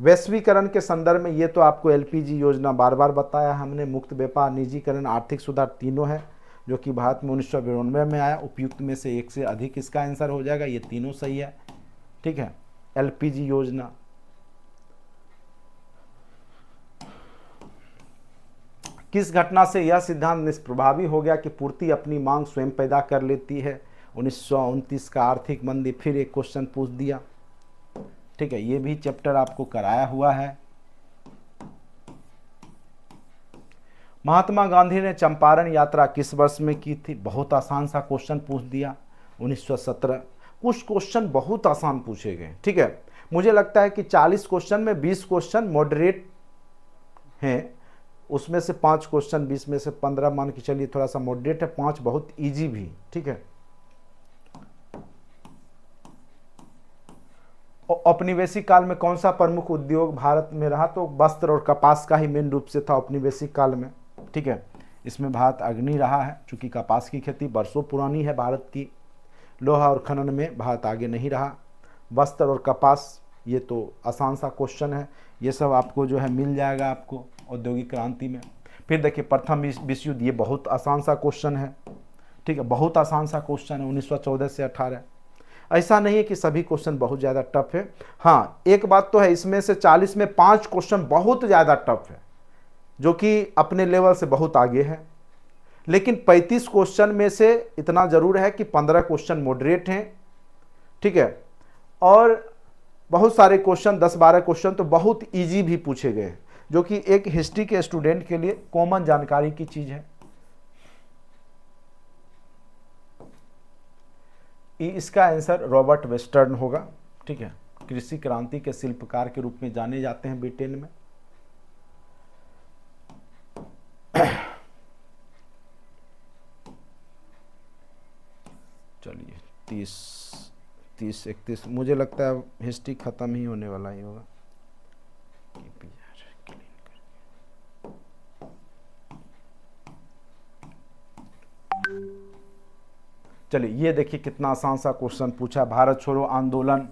वैश्वीकरण के संदर्भ में ये तो आपको LPG योजना बार बार बताया हमने। मुक्त व्यापार, निजीकरण, आर्थिक सुधार तीनों है जो कि भारत में 1992 में आया। उपयुक्त में से एक से अधिक इसका आंसर हो जाएगा। ये तीनों सही है। ठीक है, LPG योजना। किस घटना से यह सिद्धांत निष्प्रभावी हो गया कि पूर्ति अपनी मांग स्वयं पैदा कर लेती है? 1929 का आर्थिक मंदी। फिर एक क्वेश्चन पूछ दिया। ठीक है, ये भी चैप्टर आपको कराया हुआ है। महात्मा गांधी ने चंपारण यात्रा किस वर्ष में की थी? बहुत आसान सा क्वेश्चन पूछ दिया, 1917। कुछ क्वेश्चन बहुत आसान पूछे गए। ठीक है, मुझे लगता है कि 40 क्वेश्चन में 20 क्वेश्चन मॉडरेट हैं, उसमें से 5 क्वेश्चन, 20 में से 15 मान के चलिए थोड़ा सा मॉडरेट है, 5 बहुत इजी भी। ठीक है, औपनिवेशिक काल में कौन सा प्रमुख उद्योग भारत में रहा? तो वस्त्र और कपास का ही मेन रूप से था औपनिवेशिक काल में। ठीक है, इसमें भारत अग्रणी रहा है, चूँकि कपास की खेती वर्षों पुरानी है भारत की। लोहा और खनन में भारत आगे नहीं रहा। वस्त्र और कपास, ये तो आसान सा क्वेश्चन है, ये सब आपको जो है मिल जाएगा आपको औद्योगिक क्रांति में। फिर देखिए प्रथम विश्व युद्ध, ये बहुत आसान सा क्वेश्चन है। ठीक है, बहुत आसान सा क्वेश्चन है, 1914 से 18। ऐसा नहीं है कि सभी क्वेश्चन बहुत ज़्यादा टफ है। हाँ, एक बात तो है, इसमें से 40 में 5 क्वेश्चन बहुत ज़्यादा टफ है, जो कि अपने लेवल से बहुत आगे है। लेकिन 35 क्वेश्चन में से इतना ज़रूर है कि 15 क्वेश्चन मॉडरेट हैं। ठीक है, और बहुत सारे क्वेश्चन 10-12 क्वेश्चन तो बहुत इजी भी पूछे गए हैं, जो कि एक हिस्ट्री के स्टूडेंट के लिए कॉमन जानकारी की चीज़ है। इसका आंसर रॉबर्ट वेस्टर्न होगा। ठीक है, कृषि क्रांति के शिल्पकार के रूप में जाने जाते हैं ब्रिटेन में। चलिए 30-31 मुझे लगता है हिस्ट्री खत्म ही होने वाला ही होगा। चलिए ये देखिए कितना आसान सा क्वेश्चन पूछा। भारत छोड़ो आंदोलन,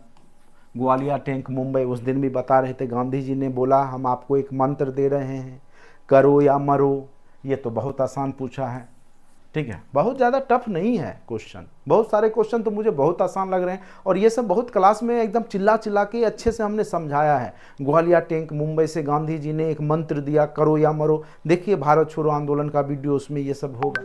ग्वालियर टैंक मुंबई, उस दिन भी बता रहे थे, गांधी जी ने बोला हम आपको एक मंत्र दे रहे हैं, करो या मरो। ये तो बहुत आसान पूछा है। ठीक है, बहुत ज़्यादा टफ नहीं है क्वेश्चन। बहुत सारे क्वेश्चन तो मुझे बहुत आसान लग रहे हैं, और ये सब बहुत क्लास में एकदम चिल्ला चिल्ला के अच्छे से हमने समझाया है। ग्वालियर टैंक मुंबई से गांधी जी ने एक मंत्र दिया, करो या मरो। देखिए भारत छोड़ो आंदोलन का वीडियो, उसमें ये सब होगा।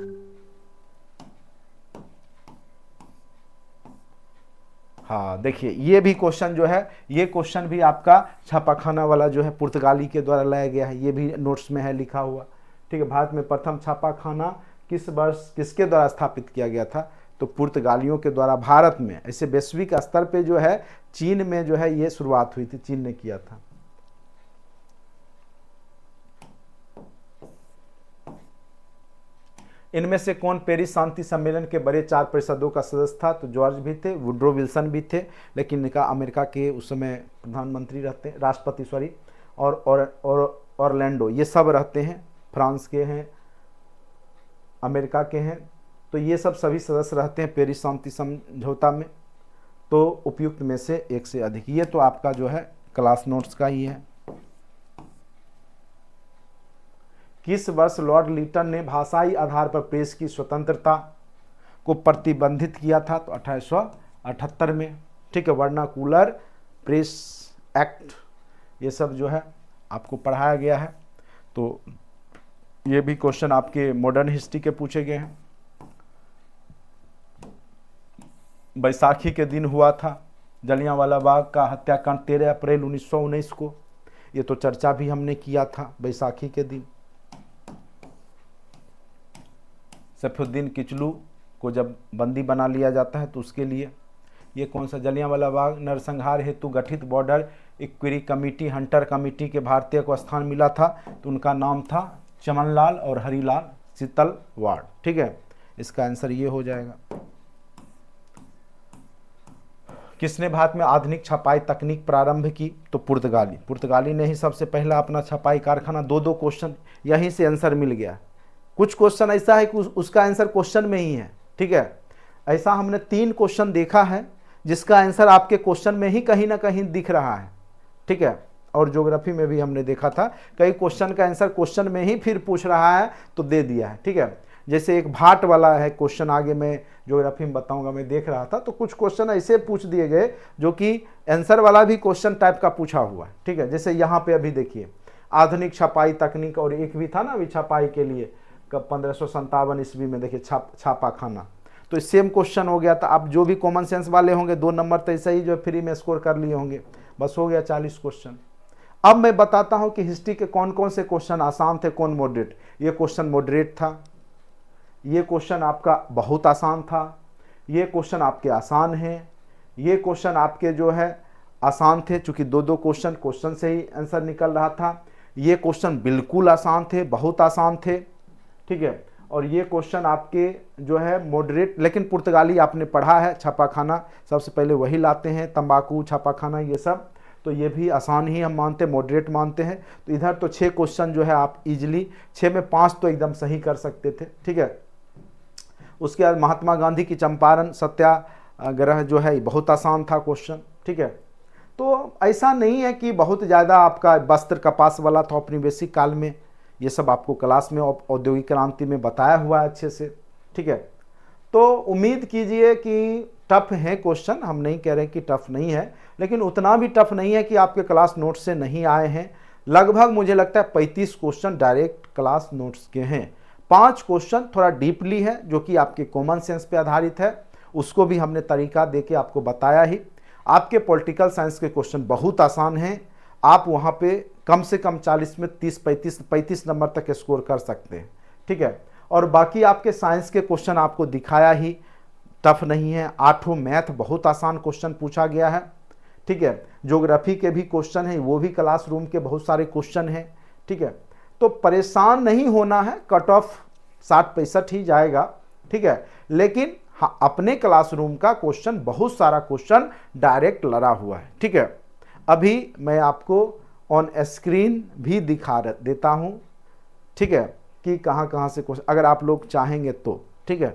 हाँ देखिए, ये भी क्वेश्चन जो है, ये क्वेश्चन भी आपका छापाखाना वाला जो है पुर्तगाली के द्वारा लाया गया है, ये भी नोट्स में है लिखा हुआ। ठीक है, भारत में प्रथम छापाखाना किस वर्ष किसके द्वारा स्थापित किया गया था? तो पुर्तगालियों के द्वारा। भारत में ऐसे वैश्विक स्तर पे जो है चीन में जो है ये शुरुआत हुई थी, चीन ने किया था। इनमें से कौन पेरिस शांति सम्मेलन के बड़े 4 परिषदों का सदस्य था? तो जॉर्ज भी थे, वुड्रो विल्सन भी थे, लेकिन इनका अमेरिका के उस समय प्रधानमंत्री रहते, राष्ट्रपति सॉरी, और ऑरलैंडो, ये सब रहते हैं, फ्रांस के हैं, अमेरिका के हैं। तो ये सब सभी सदस्य रहते हैं पेरिस शांति समझौता में। तो उपयुक्त में से एक से अधिक, ये तो आपका जो है क्लास नोट्स का ही है। किस वर्ष लॉर्ड लिटन ने भाषाई आधार पर प्रेस की स्वतंत्रता को प्रतिबंधित किया था? तो 1878 में। ठीक है, वर्नाकुलर प्रेस एक्ट, ये सब जो है आपको पढ़ाया गया है। तो ये भी क्वेश्चन आपके मॉडर्न हिस्ट्री के पूछे गए हैं। बैसाखी के दिन हुआ था जलियांवाला बाग का हत्याकांड 13 अप्रैल 1919 को। ये तो चर्चा भी हमने किया था बैसाखी के दिन। सैफुद्दीन किचलू को जब बंदी बना लिया जाता है तो उसके लिए ये कौन सा? जलियांवाला बाग नरसंहार हेतु गठित border inquiry committee, Hunter committee के भारतीय को स्थान मिला था, तो उनका नाम था चमनलाल और हरिलाल सीतलवाड़। ठीक है, इसका आंसर ये हो जाएगा। किसने भारत में आधुनिक छपाई तकनीक प्रारंभ की? तो पुर्तगाली ने ही सबसे पहला अपना छपाई कारखाना। 2 क्वेश्चन यहीं से आंसर मिल गया। कुछ क्वेश्चन ऐसा है कि उसका आंसर क्वेश्चन में ही है। ठीक है, ऐसा हमने 3 क्वेश्चन देखा है जिसका आंसर आपके क्वेश्चन में ही कहीं ना कहीं दिख रहा है। ठीक है, और ज्योग्राफी में भी हमने देखा था कई क्वेश्चन का आंसर क्वेश्चन में ही फिर पूछ रहा है तो दे दिया है। ठीक है, जैसे एक भाट वाला है क्वेश्चन, आगे मैं ज्योग्राफी में बताऊंगा, मैं देख रहा था तो कुछ क्वेश्चन ऐसे पूछ दिए गए जो कि आंसर वाला भी क्वेश्चन टाइप का पूछा हुआ है। ठीक है, जैसे यहाँ पे अभी देखिए आधुनिक छपाई तकनीक, और एक भी था ना अभी छपाई के लिए, कब 1557 ईस्वी में, देखिए छापाखाना। तो सेम क्वेश्चन हो गया था। अब जो भी कॉमन सेंस वाले होंगे 2 नंबर तो ऐसा ही जो फ्री में स्कोर कर लिए होंगे। बस हो गया 40 क्वेश्चन। अब मैं बताता हूं कि हिस्ट्री के कौन कौन से क्वेश्चन आसान थे, कौन मॉडरेट। ये क्वेश्चन मॉडरेट था, ये क्वेश्चन आपका बहुत आसान था, ये क्वेश्चन आपके आसान हैं, ये क्वेश्चन आपके जो है आसान थे चूँकि 2 क्वेश्चन से ही आंसर निकल रहा था। ये क्वेश्चन बिल्कुल आसान थे, बहुत आसान थे। ठीक है, और ये क्वेश्चन आपके जो है मॉडरेट, लेकिन पुर्तगाली आपने पढ़ा है, छापाखाना सबसे पहले वही लाते हैं, तंबाकू छापाखाना ये सब, तो ये भी आसान ही हम मानते हैं, मॉडरेट मानते हैं। तो इधर तो 6 क्वेश्चन जो है आप इजीली 6 में 5 तो एकदम सही कर सकते थे, ठीक है। उसके बाद महात्मा गांधी की चंपारण सत्याग्रह जो है बहुत आसान था क्वेश्चन, ठीक है। तो ऐसा नहीं है कि बहुत ज़्यादा आपका वस्त्र कपास वाला था औपनिवेशिक काल में, ये सब आपको क्लास में औद्योगिक क्रांति में बताया हुआ है अच्छे से, ठीक है। तो उम्मीद कीजिए कि टफ है क्वेश्चन, हम नहीं कह रहे कि टफ नहीं है, लेकिन उतना भी टफ नहीं है कि आपके क्लास नोट्स से नहीं आए हैं। लगभग मुझे लगता है 35 क्वेश्चन डायरेक्ट क्लास नोट्स के हैं। 5 क्वेश्चन थोड़ा डीपली है जो कि आपके कॉमन सेंस पे आधारित है, उसको भी हमने तरीका देके आपको बताया ही। आपके पॉलिटिकल साइंस के क्वेश्चन बहुत आसान हैं, आप वहाँ पे कम से कम 40 में 30-35 नंबर तक स्कोर कर सकते हैं, ठीक है। और बाकी आपके साइंस के क्वेश्चन आपको दिखाया ही, टफ नहीं है। 8 मैथ बहुत आसान क्वेश्चन पूछा गया है, ठीक है। ज्योग्राफी के भी क्वेश्चन हैं, वो भी क्लासरूम के बहुत सारे क्वेश्चन हैं, ठीक है। तो परेशान नहीं होना है, कट ऑफ 60-65 ही जाएगा, ठीक है। लेकिन हाँ, अपने क्लासरूम का क्वेश्चन, बहुत सारा क्वेश्चन डायरेक्ट लड़ा हुआ है, ठीक है। अभी मैं आपको ऑन स्क्रीन भी दिखा देता हूँ, ठीक है, कि कहाँ कहाँ से क्वेश्चन, अगर आप लोग चाहेंगे तो, ठीक है।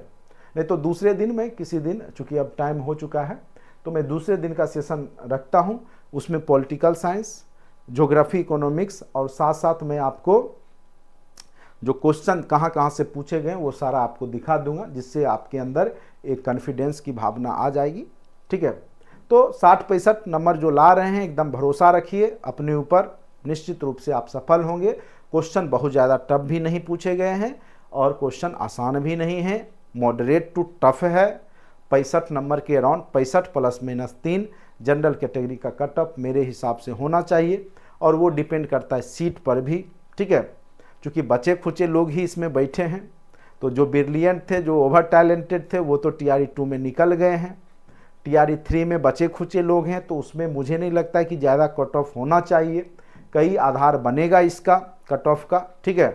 नहीं तो दूसरे दिन मैं किसी दिन, चूँकि अब टाइम हो चुका है, तो मैं दूसरे दिन का सेशन रखता हूँ, उसमें पॉलिटिकल साइंस, ज्योग्राफी, इकोनॉमिक्स, और साथ साथ मैं आपको जो क्वेश्चन कहाँ कहाँ से पूछे गए वो सारा आपको दिखा दूंगा, जिससे आपके अंदर एक कॉन्फिडेंस की भावना आ जाएगी, ठीक है। तो 60-65 नंबर जो ला रहे हैं, एकदम भरोसा रखिए अपने ऊपर, निश्चित रूप से आप सफल होंगे। क्वेश्चन बहुत ज़्यादा टफ भी नहीं पूछे गए हैं और क्वेश्चन आसान भी नहीं है, मॉडरेट टू टफ है। 65 नंबर के अराउंड, 65 +-3 जनरल कैटेगरी का कट ऑफ मेरे हिसाब से होना चाहिए, और वो डिपेंड करता है सीट पर भी, ठीक है। क्योंकि बचे खुचे लोग ही इसमें बैठे हैं, तो जो ब्रिलियंट थे, जो ओवर टैलेंटेड थे, वो तो TRE 2 में निकल गए हैं। TRE 3 में बचे खुचे लोग हैं, तो उसमें मुझे नहीं लगता है कि ज़्यादा कट ऑफ होना चाहिए, कई आधार बनेगा इसका कट ऑफ का, ठीक है।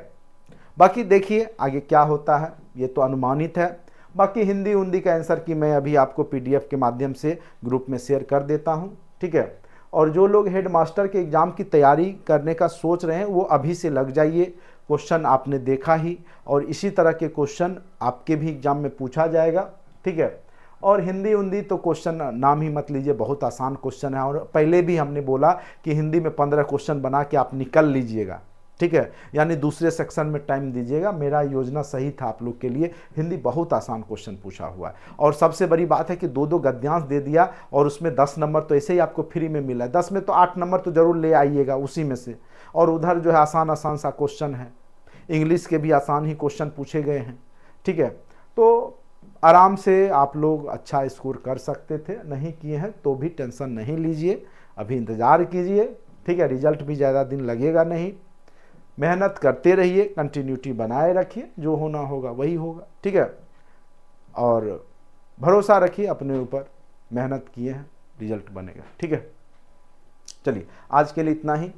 बाकी देखिए आगे क्या होता है, ये तो अनुमानित है। बाकी हिंदी उन्दी का आंसर की मैं अभी आपको PDF के माध्यम से ग्रुप में शेयर कर देता हूँ, ठीक है। और जो लोग हेड मास्टर के एग्ज़ाम की तैयारी करने का सोच रहे हैं, वो अभी से लग जाइए। क्वेश्चन आपने देखा ही, और इसी तरह के क्वेश्चन आपके भी एग्जाम में पूछा जाएगा, ठीक है। और हिंदी उन्दी तो क्वेश्चन नाम ही मत लीजिए, बहुत आसान क्वेश्चन है, और पहले भी हमने बोला कि हिंदी में 15 क्वेश्चन बना के आप निकल लीजिएगा, ठीक है। यानी दूसरे सेक्शन में टाइम दीजिएगा, मेरा योजना सही था आप लोग के लिए। हिंदी बहुत आसान क्वेश्चन पूछा हुआ है, और सबसे बड़ी बात है कि 2-2 गद्यांश दे दिया, और उसमें 10 नंबर तो ऐसे ही आपको फ्री में मिला है। 10 में तो 8 नंबर तो जरूर ले आइएगा उसी में से, और उधर जो है आसान सा क्वेश्चन है, इंग्लिश के भी आसान ही क्वेश्चन पूछे गए हैं, ठीक है। तो आराम से आप लोग अच्छा स्कोर कर सकते थे, नहीं किए हैं तो भी टेंशन नहीं लीजिए, अभी इंतज़ार कीजिए, ठीक है। रिजल्ट भी ज़्यादा दिन लगेगा नहीं, मेहनत करते रहिए, कंटिन्यूटी बनाए रखिए, जो होना होगा वही होगा, ठीक है। और भरोसा रखिए अपने ऊपर, मेहनत किए हैं, रिजल्ट बनेगा, ठीक है। चलिए आज के लिए इतना ही।